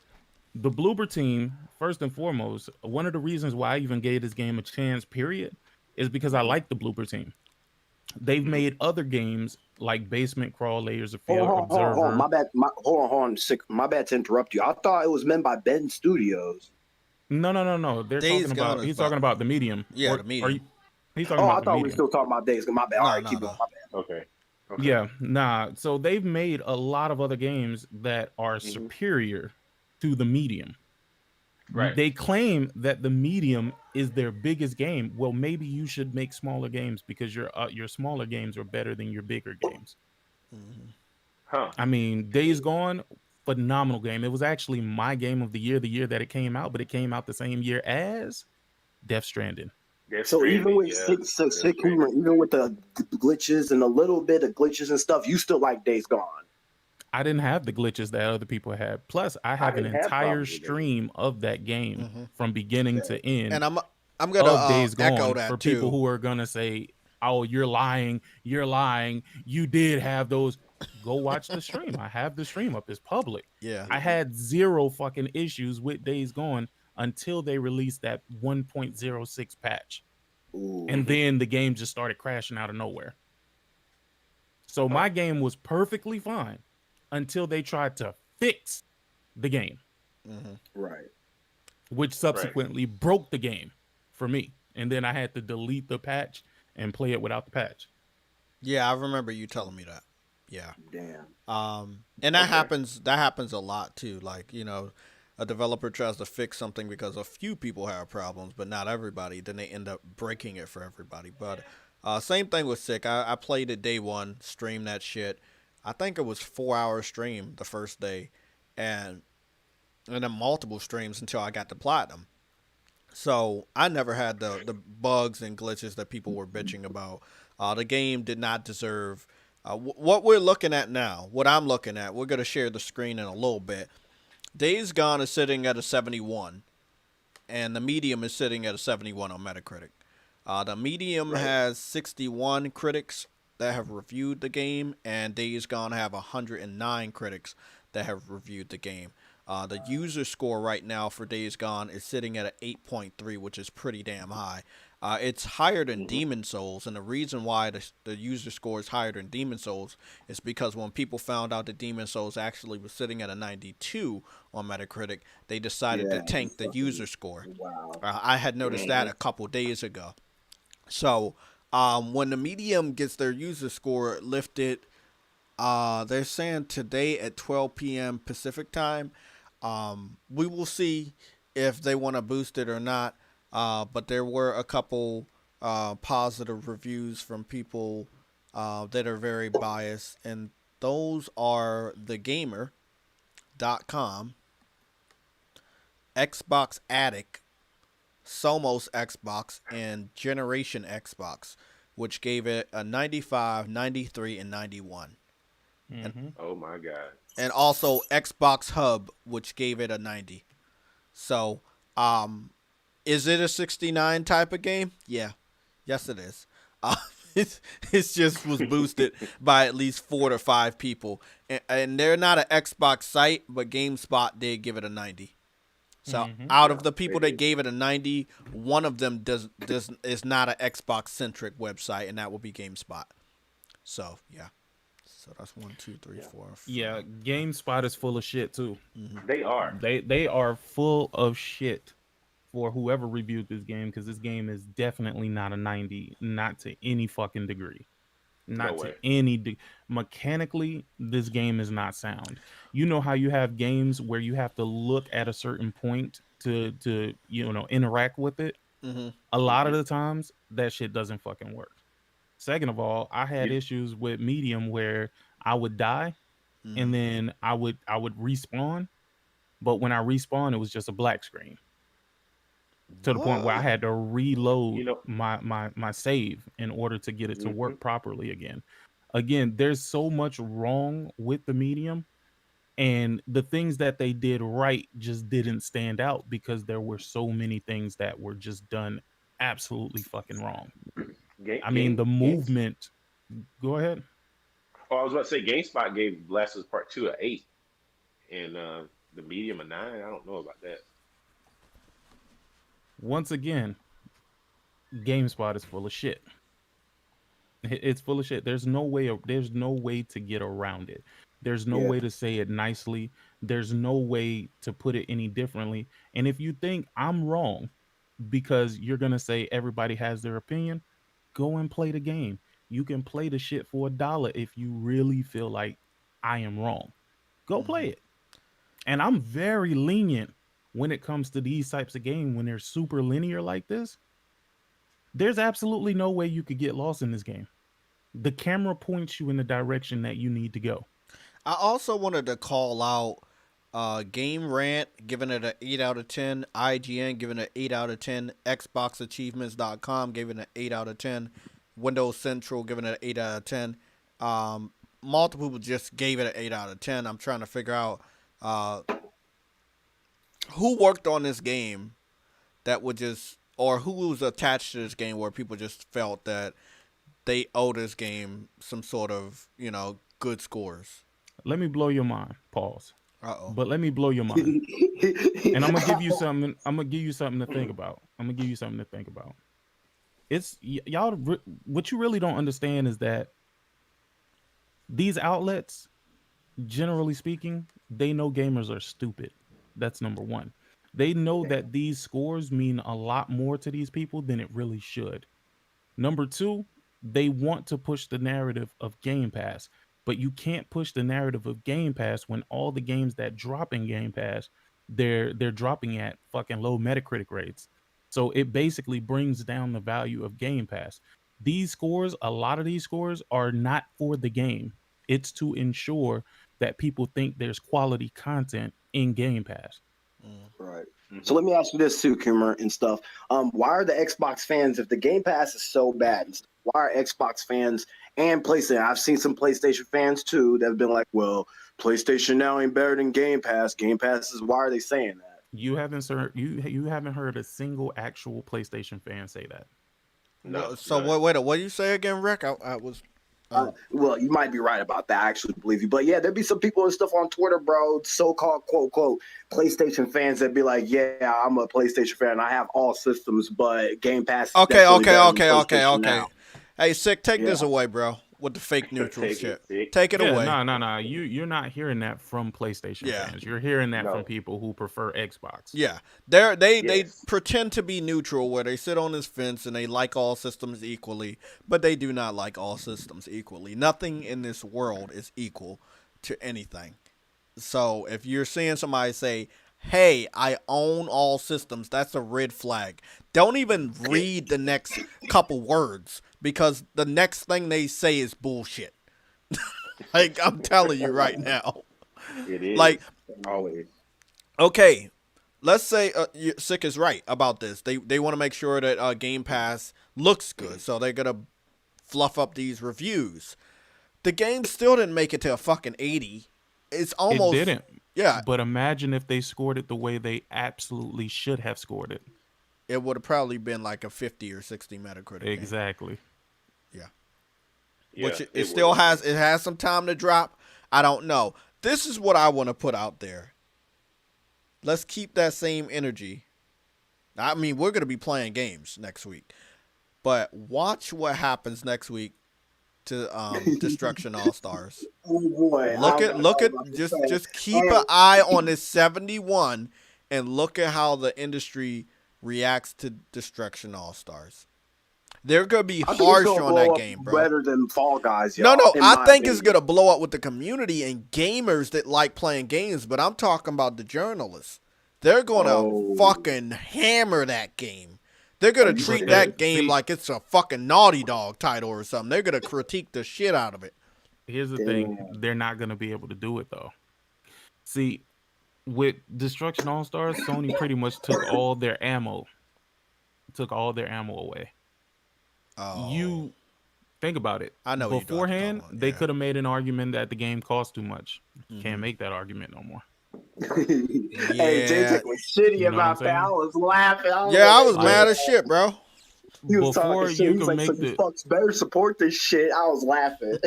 The Bloober Team, first and foremost, one of the reasons why I even gave this game a chance, period, is because I Hmm. like the Bloober Team. They've Hmm. made other games like Basement Crawl, Layers of Hold Fear, on, hold on, hold on. Observer. My bad. Hold on. Sick. My bad to interrupt you. I thought it was meant by Ben Studios. No, no, no, no. They're Days talking Gone about. is He's talking about, about the Medium. yeah, Or the are you? medium. He's talking Oh, about I the thought we were Medium. still talking about Days. My bad. All No, right, no, keep going. no. My bad. Okay. Okay. Yeah, nah. So they've made a lot of other games that are Hmm. superior to the Medium. Right. They claim that the Medium is their biggest game. Well, maybe you should make smaller games because your smaller games are better than your bigger games. Mm-hmm. Huh. I mean, Days Gone, phenomenal game. It was actually my game of the year that it came out, but it came out the same year as Death Stranding. Death So even Stranding. with Yeah. Death sick humor, Stranding. even with the glitches and a little bit of glitches and stuff, you still like Days Gone. I didn't have the glitches that other people had. Plus, I I have an didn't have entire problems with that game. stream of that game Mm-hmm. from beginning Okay. to end And I'm gonna of Days echo Gone for that people too. who are gonna say, "Oh, you're lying, you're lying. You did have those." Go watch the stream. I have the stream up. It's public. Yeah. I Hmm. had zero fucking issues with Days Gone until they released that 1.06 patch, Ooh. and Hmm. then the game just started crashing out of nowhere. So Huh. my game was perfectly fine until they tried to fix the game, Mm-hmm. Right. which Right. subsequently broke the game for me. And then I had to delete the patch and play it without the patch. Yeah, I remember you telling me that. Yeah. Damn. And that Okay. happens a lot too. Like, a developer tries to fix something because a few people have problems, but not everybody. Then they end up breaking it for everybody. But same thing with Sick. I played it day one, streamed that shit. I think it was 4 hour stream the first day, and then multiple streams until I got to platinum. So I never had the bugs and glitches that people were bitching about. The game did not deserve what we're looking at now. What I'm looking at, we're going to share the screen in a little bit. Days Gone is sitting at a 71, and the Medium is sitting at a 71 on Metacritic. The Medium Right. has 61 critics that have reviewed the game, and Days Gone have 109 critics that have reviewed the game. The user score right now for Days Gone is sitting at an 8.3, which is pretty damn high. It's higher than Demon Souls, and the reason why the user score is higher than Demon Souls is because when people found out that Demon Souls actually was sitting at a 92 on Metacritic, they decided to tank the user score. Wow. I had noticed that a couple days ago. So when the medium gets their user score lifted, they're saying today at 12 p.m. Pacific time. We will see if they want to boost it or not. But there were a couple positive reviews from people that are very biased, and those are thegamer.com, Xbox Addict, Somos Xbox, and Generation Xbox, which gave it a 95, 93, and 91. Oh my God. And also Xbox Hub, which gave it a 90. So, is it a 69 type of game? Yeah. Yes, it is. It just was boosted by at least 4 to 5 people. And they're not an Xbox site, but GameSpot did give it a 90. So out of the people that gave it a 90, one of them is not an Xbox centric website, and that will be GameSpot. So yeah, so that's 1, 2, 3, 4. 5. Yeah, GameSpot is full of shit too. They are. They are full of shit for whoever reviewed this game, because this game is definitely not a 90, not to any fucking degree. Not to any mechanically, this game is not sound. You know how you have games where you have to look at a certain point to interact with it. A lot of the times that shit doesn't fucking work. Second of all, I had issues with Medium where I would die and then I would respawn, but when I respawn, it was just a black screen. To the point where I had to reload my save in order to get it to work properly again. Again, there's so much wrong with the Medium, and the things that they did right just didn't stand out because there were so many things that were just done absolutely fucking wrong. The movement. Go ahead. Oh, I was about to say GameSpot gave Last of Us Part 2 an 8, and the Medium a 9. I don't know about that. Once again, GameSpot is full of shit. It's full of shit. There's no way to get around it. There's no way to say it nicely. There's no way to put it any differently. And if you think I'm wrong because you're going to say everybody has their opinion, go and play the game. You can play the shit for $1 if you really feel like I am wrong. Go play it. And I'm very lenient when it comes to these types of games when they're super linear like this. There's absolutely no way you could get lost in this game. The camera points you in the direction that you need to go. I also wanted to call out Game Rant, giving it an 8 out of 10. IGN, giving it an 8 out of 10. XboxAchievements.com, giving it an 8 out of 10. Windows Central, giving it an 8 out of 10. Multiple people just gave it an 8 out of 10. I'm trying to figure out who worked on this game that would just, or who was attached to this game where people just felt that they owe this game some sort of, good scores. Let me blow your mind. Pause. Uh-oh. But let me blow your mind. And I'm gonna give you something. I'm gonna give you something to think about. It's y'all. What you really don't understand is that these outlets, generally speaking, they know gamers are stupid. That's number one. They know that these scores mean a lot more to these people than it really should. Number two, they want to push the narrative of Game Pass, but you can't push the narrative of Game Pass when all the games that drop in Game Pass, they're dropping at fucking low Metacritic rates. So it basically brings down the value of Game Pass. These scores, a lot of these scores are not for the game. It's to ensure that people think there's quality content in Game Pass. Right. So let me ask you this too, Kimmer and stuff. Why are the Xbox fans, if the Game Pass is so bad, why are Xbox fans and PlayStation? I've seen some PlayStation fans too that have been like, well, PlayStation now ain't better than Game Pass. Game Pass is, why are they saying that? You haven't heard a single actual PlayStation fan say that. No. So wait, what do you say again, Rick? I was. Well, you might be right about that. I actually believe you. But yeah, there'd be some people and stuff on Twitter, bro, so-called quote PlayStation fans that be like, yeah, I'm a PlayStation fan. I have all systems, but Game Pass is definitely better than PlayStation now. Hey, Sick, take this Yeah. away, bro, with the fake neutral Take shit. it, Sick. Take it Yeah, away. no. You're not hearing that from PlayStation Yeah. fans. You're hearing that from No. people who prefer Xbox. Yeah, they Yes. pretend to be neutral, where they sit on this fence and they like all systems equally, but they do not like all systems equally. Nothing in this world is equal to anything. So if you're seeing somebody say, "Hey, I own all systems," that's a red flag. Don't even read the next couple words, because the next thing they say is bullshit. Like, I'm telling you right now. It is. Like, Always. okay, let's say Sick is right about this. They want to make sure that Game Pass looks good, so they're gonna fluff up these reviews. The game still didn't make it to a fucking 80. It's almost, It didn't. yeah. But imagine if they scored it the way they absolutely should have scored it. It would have probably been like a 50 or 60 Metacritic game. Exactly. Yeah. Yeah, Which it still has some time to drop. I don't know. This is what I want to put out there. Let's keep that same energy. I mean, we're going to be playing games next week, but watch what happens next week to Destruction All Stars. Oh boy. Just keep an eye on this 71 and look at how the industry reacts to Destruction All Stars. They're gonna be harsh on that game, bro. Better than Fall Guys, No, y'all, I think it's gonna blow up with the community and gamers that like playing games. But I'm talking about the journalists. They're gonna fucking hammer that game. They're gonna treat that game like it's a fucking Naughty Dog title or something. They're gonna critique the shit out of it. Here's the thing. They're not going to be able to do it, though. See, with Destruction All Stars, Sony pretty much took all their ammo. Took all their ammo away. Oh. You think about it. I know beforehand, what you're they could have made an argument that the game cost too much. Can't make that argument no more. Hey, JayTech was shitty about that. I was laughing. I was mad as shit, bro. He was Before talking shit. you He's can like, make so you fucks better support this shit. I was laughing.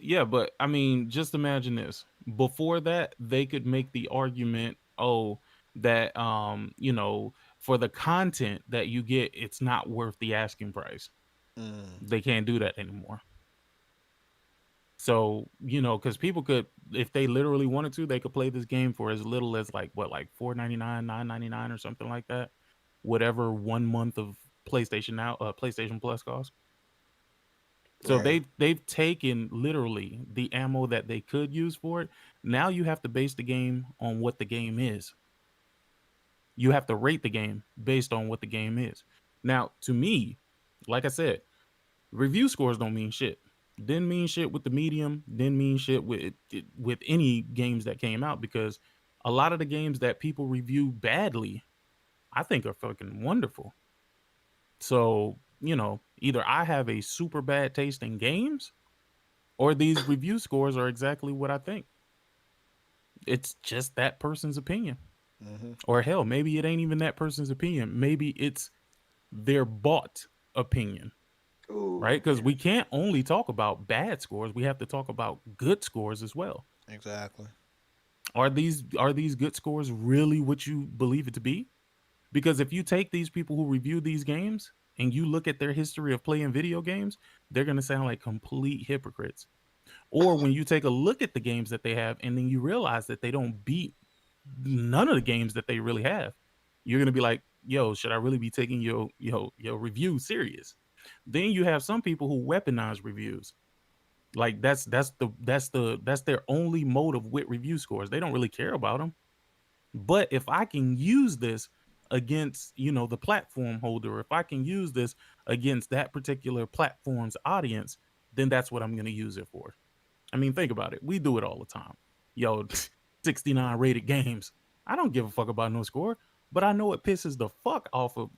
Yeah, but I mean, just imagine this. Before that, they could make the argument, that for the content that you get, it's not worth the asking price. They can't do that anymore. So, because people could, if they literally wanted to, they could play this game for as little as like $4.99, $9.99 or something like that. Whatever 1 month of PlayStation Plus costs. So they've taken literally the ammo that they could use for it. Now you have to base the game on what the game is. You have to rate the game based on what the game is. Now, to me, like I said, review scores don't mean shit. Didn't mean shit with the medium. Didn't mean shit with any games that came out, because a lot of the games that people review badly, I think are fucking wonderful. So, either I have a super bad taste in games, or these review scores are exactly what I think. It's just that person's opinion. Or hell, maybe it ain't even that person's opinion. Maybe it's their bought opinion. Right? Because we can't only talk about bad scores. We have to talk about good scores as well. Exactly. Are these good scores really what you believe it to be? Because if you take these people who review these games and you look at their history of playing video games, they're going to sound like complete hypocrites. Or when you take a look at the games that they have and then you realize that they don't beat none of the games that they really have, you're going to be like, yo, should I really be taking your review serious? Then you have some people who weaponize reviews. Like that's their only motive with review scores. They don't really care about them. But if I can use this against, the platform holder, if I can use this against that particular platform's audience, then that's what I'm going to use it for. I mean, think about it. We do it all the time. 69 rated games. I don't give a fuck about no score, but I know it pisses the fuck off of,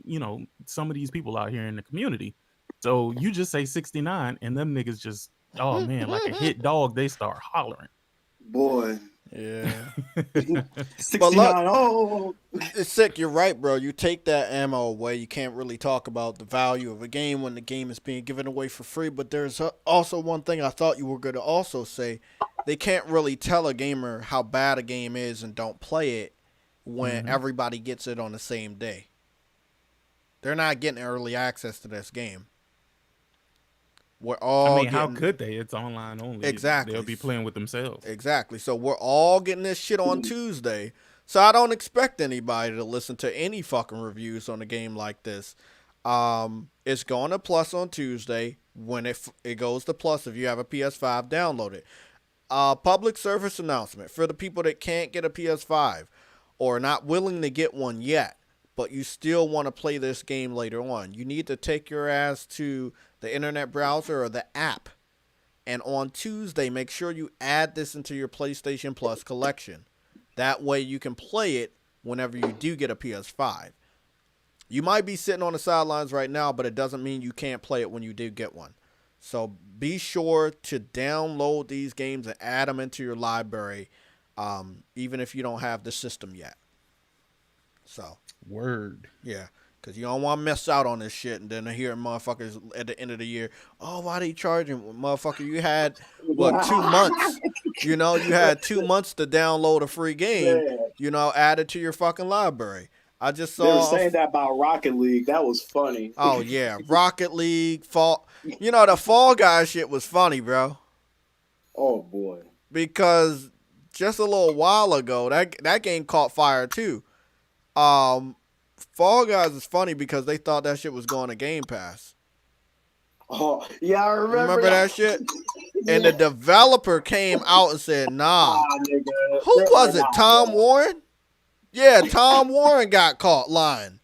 some of these people out here in the community. So you just say 69 and them niggas just, oh man, like a hit dog, they start hollering. Boy. Yeah. 69. Oh, It's sick. You're right, bro. You take that ammo away, you can't really talk about the value of a game when the game is being given away for free. But there's also one thing I thought you were going to also say. They can't really tell a gamer how bad a game is and don't play it when everybody gets it on the same day. They're not getting early access to this game. We're all I mean, how getting... could they? It's online only. Exactly. They'll be playing with themselves. Exactly. So we're all getting this shit on Tuesday. So I don't expect anybody to listen to any fucking reviews on a game like this. It's going to Plus on Tuesday. When it goes to Plus, if you have a PS5, download it. Public service announcement for the people that can't get a PS5 or not willing to get one yet, but you still want to play this game later on. You need to take your ass to the internet browser or the app. And on Tuesday, make sure you add this into your PlayStation Plus collection. That way you can play it whenever you do get a PS5. You might be sitting on the sidelines right now, but it doesn't mean you can't play it when you do get one. So be sure to download these games and add them into your library, even if you don't have the system yet. So, Word. yeah. Because you don't want to miss out on this shit and then hear motherfuckers at the end of the year, oh, why they charging? Motherfucker, you had, 2 months? You know, you had 2 months to download a free game, add it to your fucking library. I just saw... They were saying that about Rocket League. That was funny. Oh, yeah. Rocket League, the Fall Guys shit was funny, bro. Oh, boy. Because just a little while ago, that game caught fire, too. Fall Guys is funny because they thought that shit was going to Game Pass. Oh, yeah, I remember that shit? And the developer came out and said, nah. Who was it? Tom Warren? Yeah, Tom Warren got caught lying.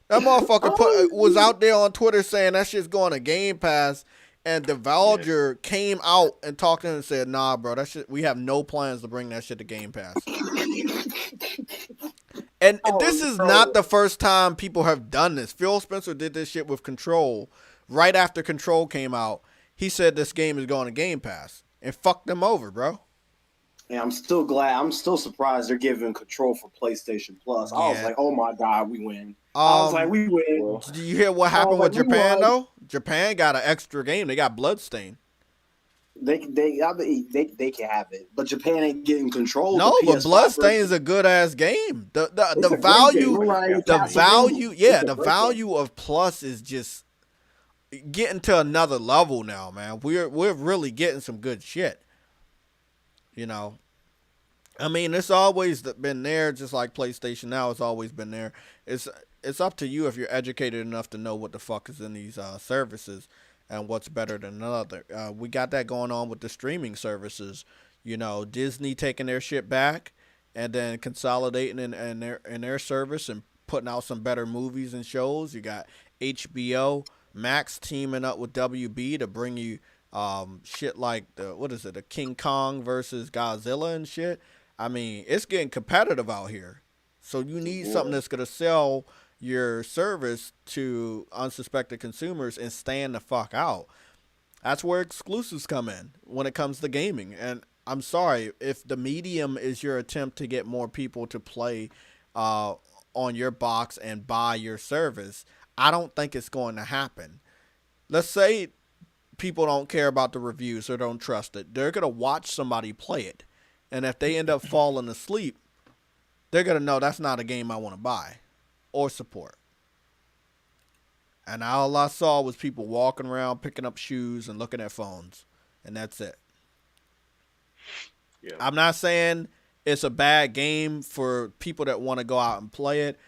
That motherfucker was out there on Twitter saying that shit's going to Game Pass, and the developer came out and talked to him and said, nah, bro, that shit, we have no plans to bring that shit to Game Pass. And this is not the first time people have done this. Phil Spencer did this shit with Control. Right after Control came out, he said this game is going to Game Pass and fucked them over, bro. Yeah, I'm still surprised they're giving Control for PlayStation Plus. I was like, oh my God, we win. I was like, we win. Do you hear what happened with Japan, though? Japan got an extra game. They got Bloodstain. They can have it, but Japan ain't getting Control. No, but Bloodstain is a good ass game. The value of Plus is just getting to another level now, man. We're really getting some good shit. I mean, it's always been there, just like PlayStation now. It's always been there. It's up to you if you're educated enough to know what the fuck is in these services and what's better than another. We got that going on with the streaming services. Disney taking their shit back and then consolidating in their service and putting out some better movies and shows. You got HBO Max teaming up with WB to bring you shit like the King Kong versus Godzilla and shit. I mean, it's getting competitive out here. So you need something that's going to sell your service to unsuspected consumers and stand the fuck out. That's where exclusives come in when it comes to gaming. And I'm sorry, if the medium is your attempt to get more people to play on your box and buy your service, I don't think it's going to happen. Let's say people don't care about the reviews or don't trust it. They're going to watch somebody play it. And if they end up falling asleep, they're going to know that's not a game I want to buy or support. And all I saw was people walking around, picking up shoes and looking at phones. And that's it. Yeah. I'm not saying it's a bad game for people that want to go out and play it.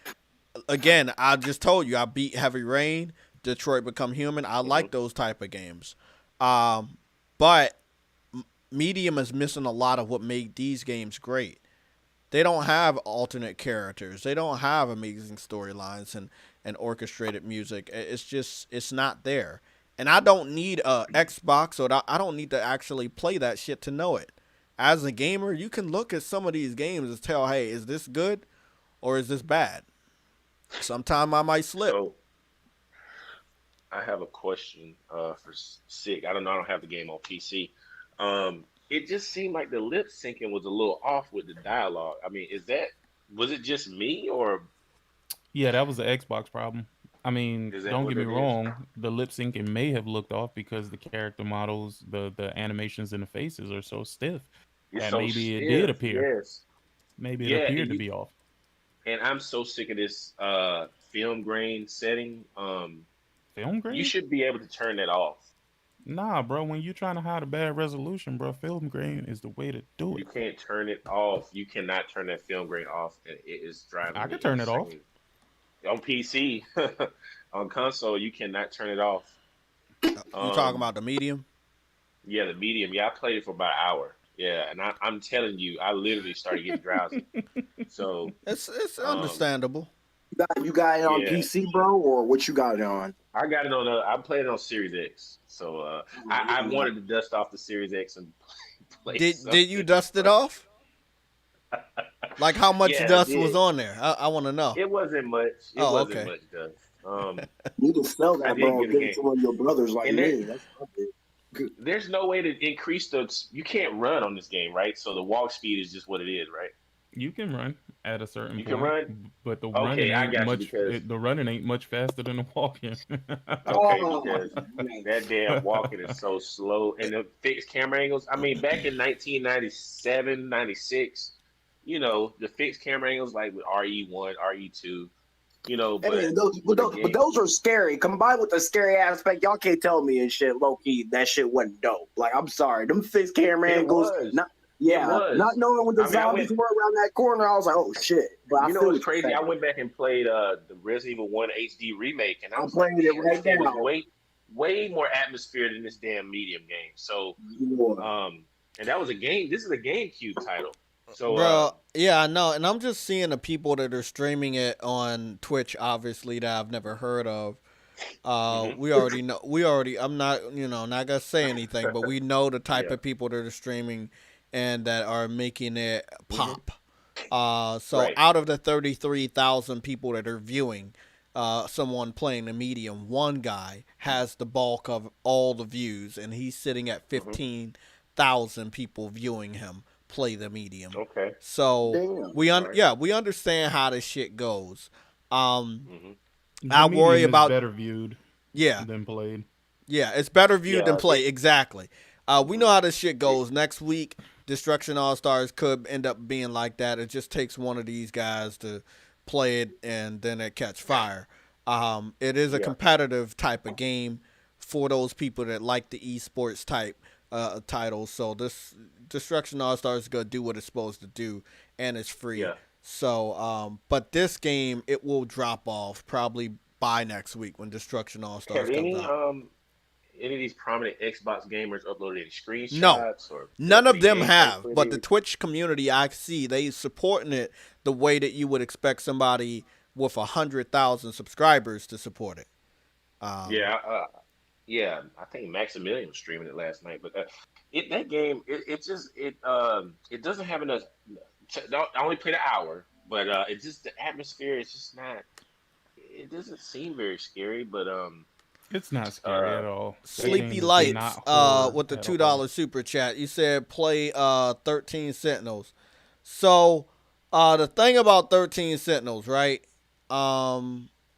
Again, I just told you, I beat Heavy Rain, Detroit Become Human. I like those type of games. But Medium is missing a lot of what made these games great. They don't have alternate characters. They don't have amazing storylines and orchestrated music. It's not there. And I don't need a Xbox, or I don't need to actually play that shit to know it. As a gamer, you can look at some of these games and tell, hey, is this good or is this bad? Sometime I might slip. So, I have a question for Sig. I don't know. I don't have the game on PC. it just seemed like the lip syncing was a little off with the dialogue. I mean, was it just me or Yeah, that was the Xbox problem. I mean, is that don't what get me it is? wrong, the lip syncing may have looked off because the character models, the animations and the faces are so stiff It's that so maybe it did stiff. appear. Yes. Maybe it Yeah, appeared to be off. and I'm so sick of this film grain setting. Film You grain? should be able to turn that off. Nah, bro. When you trying to hide a bad resolution, bro, film grain is the way to do You it. can't turn it off. You cannot turn that film grain off, and it is I driving could me turn it off. insane. On PC, on console, you cannot turn it off. You talking Um, about the medium? yeah, the medium. Yeah, I played it for about an hour. Yeah, and I'm telling you, I literally started getting drowsy. So, It's um, understandable. You got it on yeah, PC, bro, or what you got it on? I got it on. I played it on Series X. So, I wanted to dust off the Series X and play Did you something. dust it off? Like how much Yeah, I dust was did. on there? I want to know. It wasn't much. It Oh, wasn't okay. much dust. Um, You can sell I that, did bro, get and a give it game, to one of your brothers like and me. That's what I did. there's no way to increase the. You can't run on this game, right? So the walk speed is just what it is, right? You can run at a certain You can point, run. but the running Okay, I ain't got you much. because The running ain't much faster than the walking. okay Oh, because man. that damn walking is so slow, and the fixed camera angles. I mean, back in 1997, 96, the fixed camera angles like with RE1, RE2, Hey, but but with a but game, those are scary. Combined with the scary aspect, y'all can't tell me and shit, low key, that shit wasn't dope. Like, I'm sorry, them fixed camera it angles, was, not it not was. knowing when the I mean, I zombies went. were around that corner, I was like, oh shit. But I You know feel what's what you're crazy? I saying. went back and played the Resident Evil 1 HD remake, and I I'm was like, playing it damn, this right game is now. way more atmosphere than this damn medium game. So, Yeah. and that was a game. This is a GameCube title. So, Bro, yeah, I know, and I'm just seeing the people that are streaming it on Twitch, obviously that I've never heard of. hmm We already know. We already. I'm not, not gonna say anything, but we know the type yeah, of people that are streaming and that are making it hmm pop. So right, out of the 33,000 people that are viewing, someone playing the medium, one guy has the bulk of all the views, and he's sitting at hmm 15,000 people viewing him play the medium. okay, So Damn. all right, we understand how this shit goes. Um, hmm The I worry medium is about better viewed yeah, than played. yeah, it's better viewed than yeah, play. Exactly. We hmm know how this shit it, goes. Next week, Destruction All Stars could end up being like that. It just takes one of these guys to play it, and then it catch fire. It is a yeah, competitive type of game for those people that like the esports type titles. So this Destruction All Stars is gonna do what it's supposed to do, and it's free. yeah. So, but this game it will drop off probably by next week when Destruction All Have Stars comes out. any of these prominent Xbox gamers uploaded any No, screenshots or none of any them gameplay have. But the footage? Twitch community, I see they supporting it the way that you would expect somebody with 100,000 subscribers to support it. Um, Yeah, yeah. I think Maximilian was streaming it last night, but that game it doesn't have enough. I only played an hour, but it just the atmosphere is just not. It doesn't seem very scary, but It's not scary uh at all. That Sleepy game is not Lights, horror with the at all. $2 super chat, you said play 13 Sentinels. So, the thing about 13 Sentinels, right?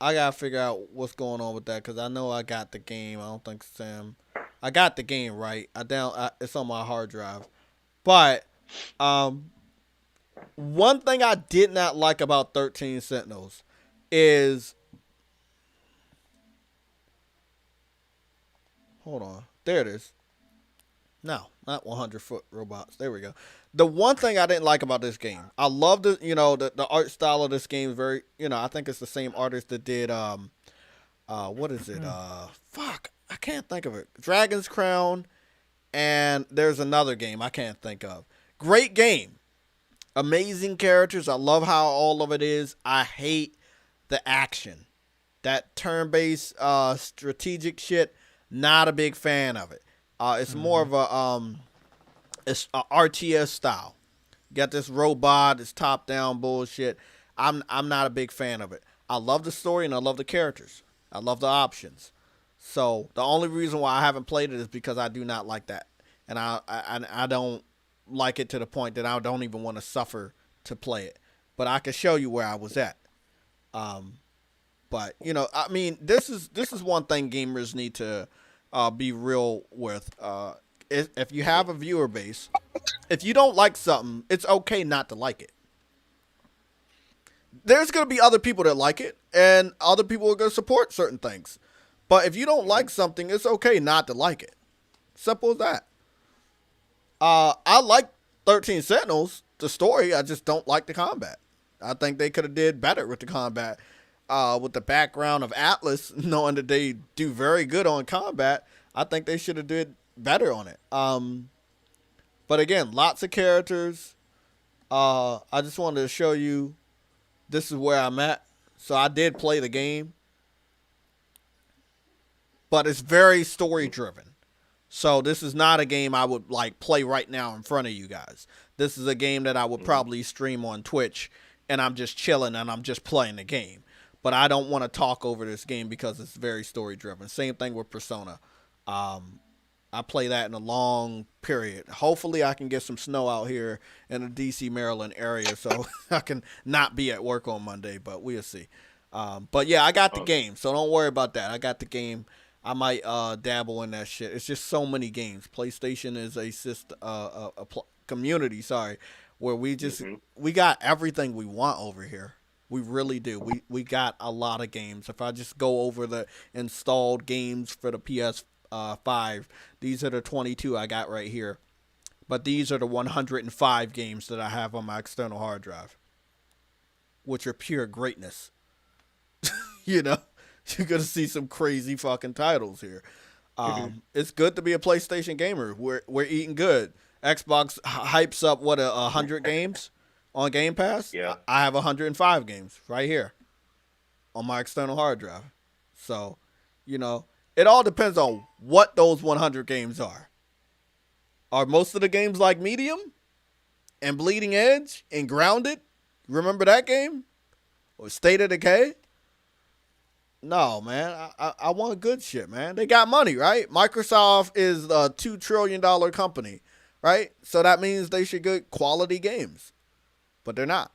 I gotta figure out what's going on with that because I know I got the game. I don't think Sam. I got the game right. It's on my hard drive. But um, one thing I did not like about 13 Sentinels is hold on. There it is. No, not 100-foot robots. There we go. The one thing I didn't like about this game, I love the art style of this game is very, I think it's the same artist that did what is it? Fuck, I can't think of it. Dragon's Crown, and there's another game I can't think of. Great game. Amazing characters. I love how all of it is. I hate the action. That turn-based strategic shit, not a big fan of it. It's more Hmm. of it's a RTS style. Got this robot, it's top-down bullshit. I'm not a big fan of it. I love the story and I love the characters. I love the options. So the only reason why I haven't played it is because I do not like that. and I don't like it to the point that I don't even want to suffer to play it. But I can show you where I was at. But you know, I mean, this is one thing gamers need to be real with. If you have a viewer base, if you don't like something, it's okay not to like it. There's gonna be other people that like it, and other people are gonna support certain things. But if you don't like something, it's okay not to like it. Simple as that. I like 13 Sentinels, the story. I just don't like the combat. I think they could have did better with the combat. With the background of Atlas, knowing that they do very good on combat, I think they should have did better on it. But again, lots of characters. I just wanted to show you this is where I'm at. So I did play the game, but it's very story driven. So this is not a game I would like play right now in front of you guys. This is a game that I would probably stream on Twitch, and I'm just chilling and I'm just playing the game. But I don't want to talk over this game because it's very story driven. Same thing with Persona. I play that in a long period. Hopefully I can get some snow out here in the DC, Maryland area so I can not be at work on Monday, but we'll see. But yeah, I got the game, so don't worry about that. I got the game. I might dabble in that shit. It's just so many games. PlayStation is a community, where we just we got everything we want over here. We really do. We got a lot of games. If I just go over the installed games for the PS5, these are the 22 I got right here. But these are the 105 games that I have on my external hard drive, which are pure greatness. You know, you're going to see some crazy fucking titles here. It's good to be a PlayStation gamer. We're eating good. Xbox hypes up, 100 games on Game Pass? Yeah. I have 105 games right here on my external hard drive. So, you know, it all depends on what those 100 games are. Are most of the games like Medium and Bleeding Edge and Grounded? Remember that game? Or State of Decay? No, man. I want good shit, man. They got money, right? Microsoft is a $2 trillion company, right? So that means they should get quality games. But they're not.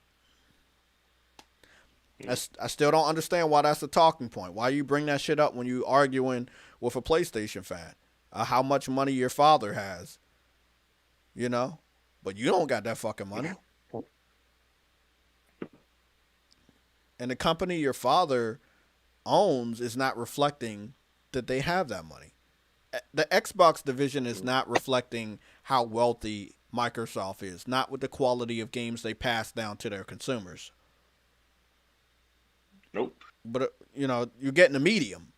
I still don't understand why that's a talking point. Why you bring that shit up when you arguing with a PlayStation fan? How much money your father has. You know? But you don't got that fucking money. And the company your father owns is not reflecting that they have that money. The Xbox division is not reflecting how wealthy Microsoft is, not with the quality of games they pass down to their consumers. Nope. But, you know, you're getting a Medium,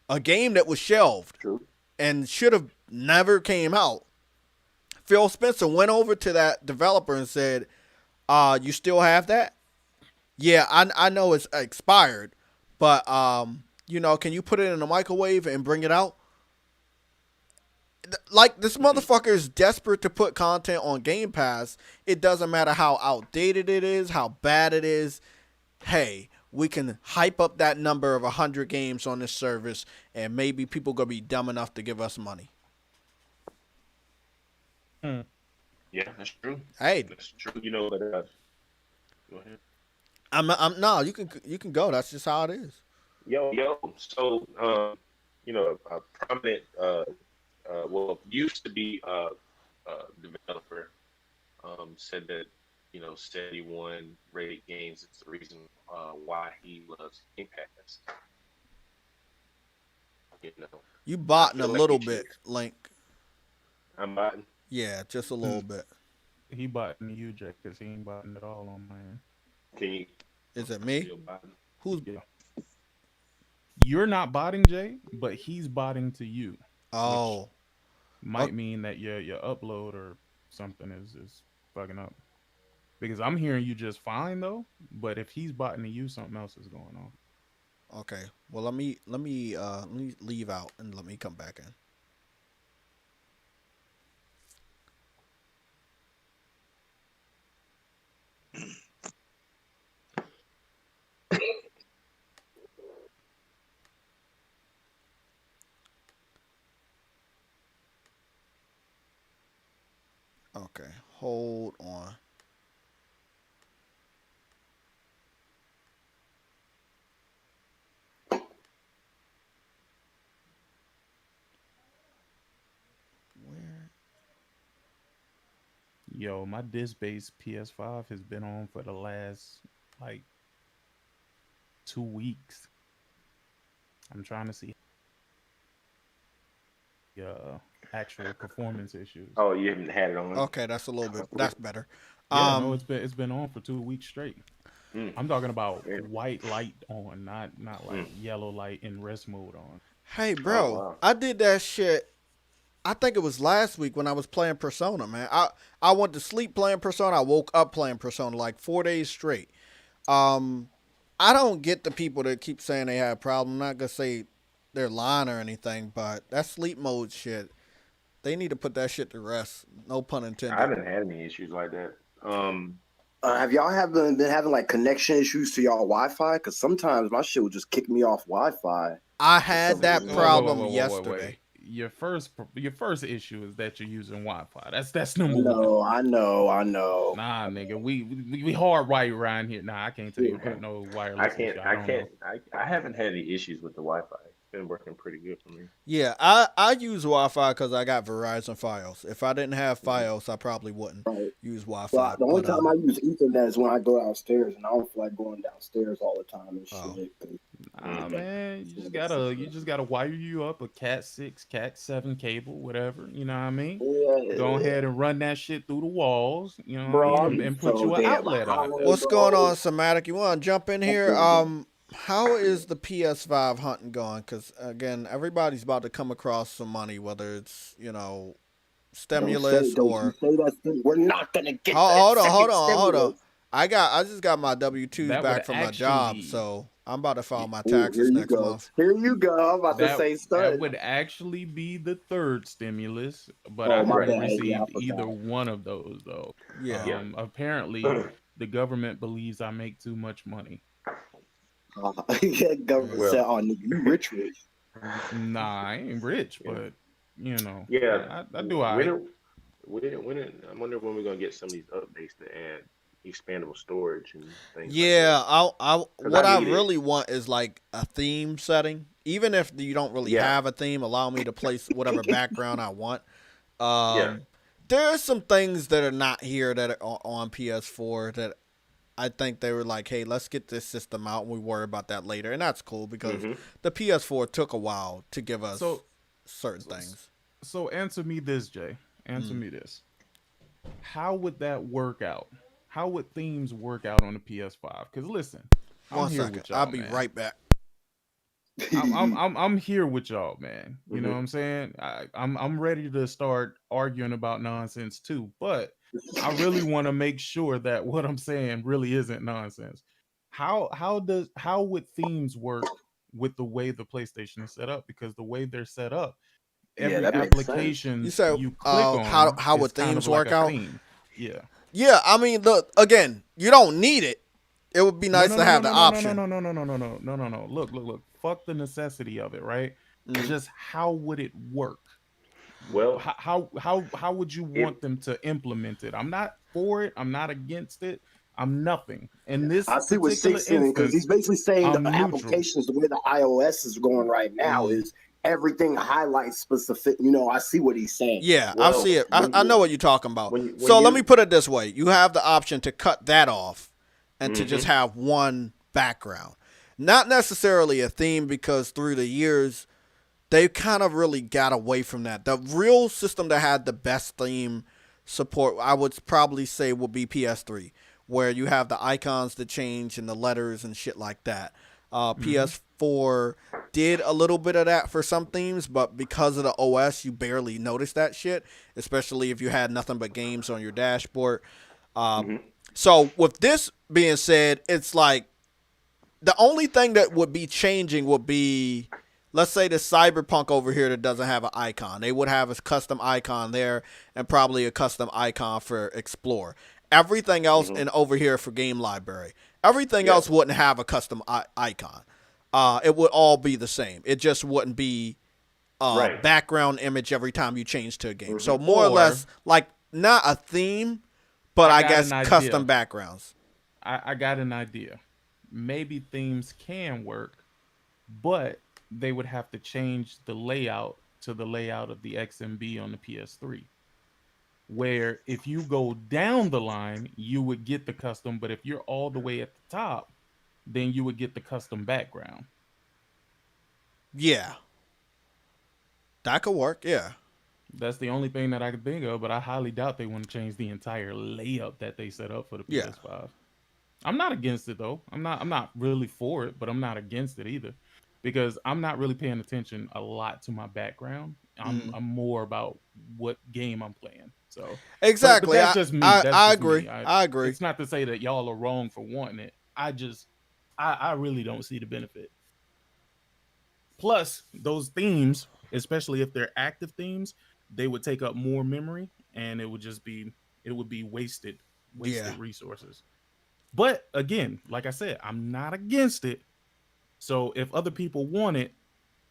a game that was shelved and should have never came out. Phil Spencer went over to that developer and said, you still have that? Yeah, I know it's expired, but, you know, can you put it in the microwave and bring it out? Like, this motherfucker is desperate to put content on Game Pass. It doesn't matter how outdated it is, how bad it is. Hey, we can hype up that number of 100 games on this service, and maybe people gonna be dumb enough to give us money. Yeah, that's true. Hey, that's true. You know, but go ahead. No, you can go. That's just how it is. Yo. So, you know, a prominent, used to be a developer, said that, you know, 71 rated games is the reason why he loves Game Pass. You know, You botting a like little bit, Link. I'm botting. Yeah, just a little bit. He botting you, Jay, because he ain't botting at all on mine. Can you? Is it me? Who's? Yeah. You're not botting, Jay, but he's botting to you. Oh. Might mean that your upload or something is fucking up. Because I'm hearing you just fine though, but if he's botting to you, something else is going on. Okay. Well, let me leave out and let me come back in. Okay, hold on. Where? Yo, my disc-based PS5 has been on for the last like 2 weeks. I'm trying to see actual performance issues. Oh, you haven't had it on. Okay, that's a little bit. That's better. Yeah, no, it's been on for 2 weeks straight. Mm. I'm talking about Really? white light on, not like yellow light and rest mode on. Hey, bro, wow. I did that shit. I think it was last week when I was playing Persona, man. I went to sleep playing Persona. I woke up playing Persona like 4 days straight. I don't get the people that keep saying they have a problem. I'm not gonna say they're lying or anything, but that sleep mode shit, they need to put that shit to rest. No pun intended. I haven't had any issues like that. Have y'all been having like connection issues to y'all Wi-Fi? Because sometimes my shit would just kick me off Wi-Fi. I had that Wait, problem yesterday. Your first issue is that you're using Wi-Fi. That's number one. I know. Nah, nigga, we hard right around here. Nah, I can't tell you about no wireless. I haven't had any issues with the Wi-Fi. It's been working pretty good for me. Yeah, I use Wi-Fi because I got Verizon Fios. If I didn't have Fios, I probably wouldn't use Wi-Fi. Well, the only time I use Ethernet is when I go downstairs, and I don't feel like going downstairs all the time and shit. Man, you just gotta wire you up a Cat 6, Cat 7 cable, whatever. You know what I mean? Yeah, go ahead and run that shit through the walls. You know, bro, what I mean? and put you an outlet out there. What's going on, Somatic? You want to jump in here? How is the PS5 hunting going? Because again, everybody's about to come across some money, whether it's stimulus or. We're not gonna get. Hold on. I just got my W-2s back from my job, so I'm about to file my taxes next month. Here you go. I'm about to say stuff. That would actually be the third stimulus, but I haven't received either one of those though. Yeah. Apparently, the government believes I make too much money. Government said, "Oh, nigga, you rich." Nah, I ain't rich, but Yeah, I do. I wonder when we're gonna get some of these updates to add expandable storage and things. Yeah, like what I really want is like a theme setting. Even if you don't really have a theme, allow me to place whatever background I want. There are some things that are not here that are on PS4 that I think they were like, hey, let's get this system out and we worry about that later. And that's cool because the PS4 took a while to give us certain things. So answer me this, Jay. Answer me this. How would that work out? How would themes work out on the PS5? Because listen, One second, I'll be right back. I'm here with y'all, man. You know what I'm saying? I'm ready to start arguing about nonsense too, but I really want to make sure that what I'm saying really isn't nonsense. How would themes work with the way the PlayStation is set up? Because the way they're set up, every application you click on, how would themes work out? Yeah, I mean, look, again, you don't need it. It would be nice to have the option. No. Look. Fuck the necessity of it, right? Just how would it work? Well, how would you want them to implement it? I'm not for it. I'm not against it. I'm nothing. And this I see what Six saying because he's basically saying the applications, the way the iOS is going right now, is everything highlights specific. I see what he's saying. Yeah, I see it. I know what you're talking about. Let me put it this way: you have the option to cut that off and to just have one background. Not necessarily a theme, because through the years, they kind of really got away from that. The real system that had the best theme support, I would probably say, would be PS3, where you have the icons that change and the letters and shit like that. PS4 did a little bit of that for some themes, but because of the OS, you barely notice that shit, especially if you had nothing but games on your dashboard. So with this being said, it's like, the only thing that would be changing would be, let's say the Cyberpunk over here that doesn't have an icon. They would have a custom icon there and probably a custom icon for Explore. Everything else and over here for Game Library. Everything else wouldn't have a custom icon. It would all be the same. It just wouldn't be background image every time you change to a game. So more or less like not a theme, but I got guess an idea. custom backgrounds. I got an idea. Maybe themes can work, but they would have to change the layout to the layout of the XMB on the PS3. Where if you go down the line, you would get the custom, but if you're all the way at the top, then you would get the custom background. Yeah. That could work, yeah. That's the only thing that I could think of, but I highly doubt they want to change the entire layup that they set up for the Yeah. PS5. I'm not against it though. I'm not really for it, but I'm not against it either. Because I'm not really paying attention a lot to my background. I'm more about what game I'm playing. So but Exactly. that's just me. That's I just agree. me. I agree. It's not to say that y'all are wrong for wanting it. I really don't see the benefit. Plus, those themes, especially if they're active themes, they would take up more memory and it would be wasted Yeah. resources. But again, like I said, I'm not against it. So if other people want it,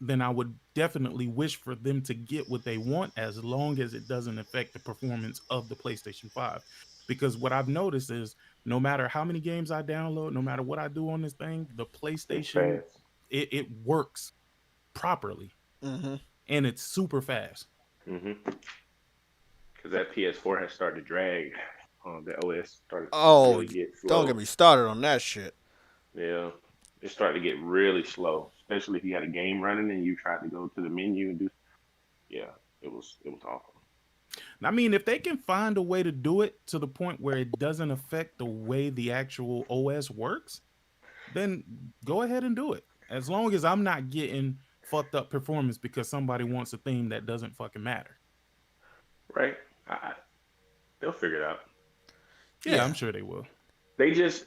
then I would definitely wish for them to get what they want as long as it doesn't affect the performance of the PlayStation 5. Because what I've noticed is no matter how many games I download, no matter what I do on this thing, the PlayStation, it works properly. Mm-hmm. And it's super fast. Because that PS4 has started to drag. The OS started to Oh, really get slow. don't get me started on that shit. Yeah, it started to get really slow, especially if you had a game running and you tried to go to the menu and do. Yeah, it was awful. I mean, if they can find a way to do it to the point where it doesn't affect the way the actual OS works, then go ahead and do it. As long as I'm not getting fucked up performance because somebody wants a theme that doesn't fucking matter. Right? They'll figure it out. Yeah, I'm sure they will. They just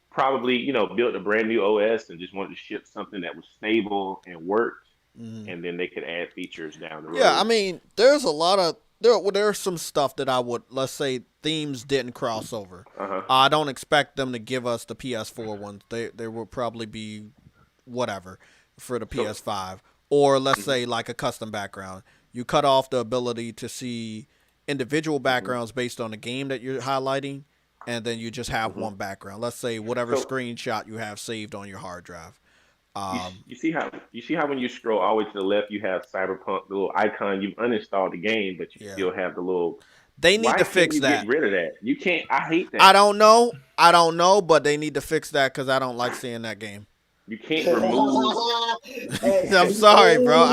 probably built a brand new OS and just wanted to ship something that was stable and worked, and then they could add features down the road. Yeah, I mean, there's a lot of there's some stuff that I would, let's say, themes didn't cross over. I don't expect them to give us the PS4 ones. They will probably be whatever for the PS5, or let's say like a custom background. You cut off the ability to see individual backgrounds based on the game that you're highlighting, and then you just have one background. Let's say whatever screenshot you have saved on your hard drive. You see how when you scroll all the way to the left, you have Cyberpunk, the little icon. You've uninstalled the game, but you still have the little. They need Why to fix can't you that. get rid of that? You can't. I hate that. I don't know, but they need to fix that because I don't like seeing that game. You can't remove. I'm sorry, bro.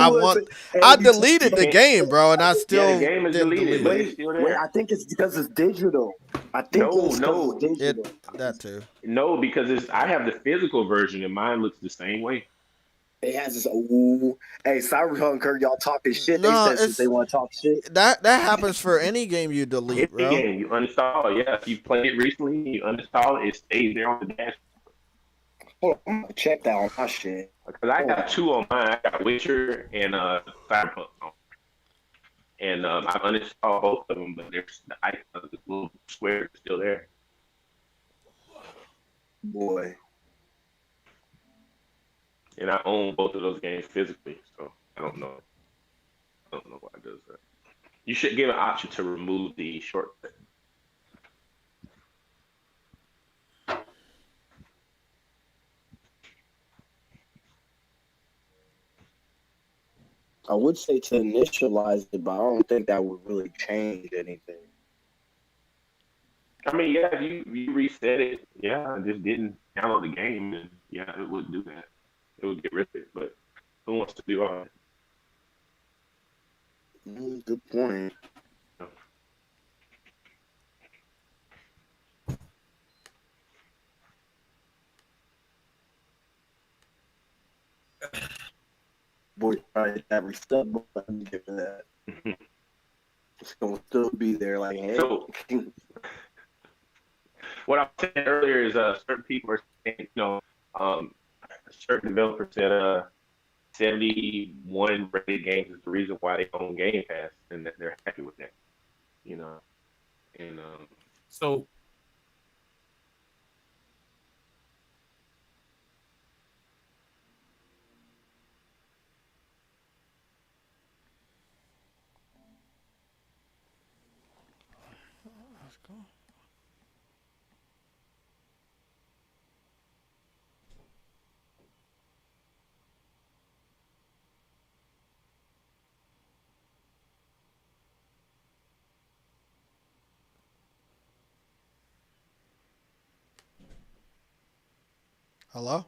I deleted the game, bro, and I still the game is deleted, but it's still there. Wait, I think it's because it's digital. I think no, it's digital. That too. No, because I have the physical version, and mine looks the same way. It has this. Hey, Cyberpunk, Kirk, y'all talking shit. No, they said since they want to talk shit. That happens for any game you delete, bro. Any game you uninstall, yeah. If you played it recently, you uninstall it, it stays there on the dash. Hold on, I'm gonna check that on my shit. Because I got two on mine. I got Witcher and Cyberpunk on. And I've uninstalled both of them, but there's the icon, the little square is still there. Boy. And I own both of those games physically, so I don't know why it does that. You should give an option to remove the shortcut. I would say to initialize it, but I don't think that would really change anything. I mean, yeah, if you reset it, yeah, and just didn't download the game, then yeah, it would do that. It would get rid of it, but who wants to do all that? Good point. Boy, try that reset button, give it that. It's gonna still be there, like, hey. So, what I was saying earlier is certain people are saying, certain developers said 71 rated games is the reason why they own Game Pass, and that they're happy with that. And so Hello?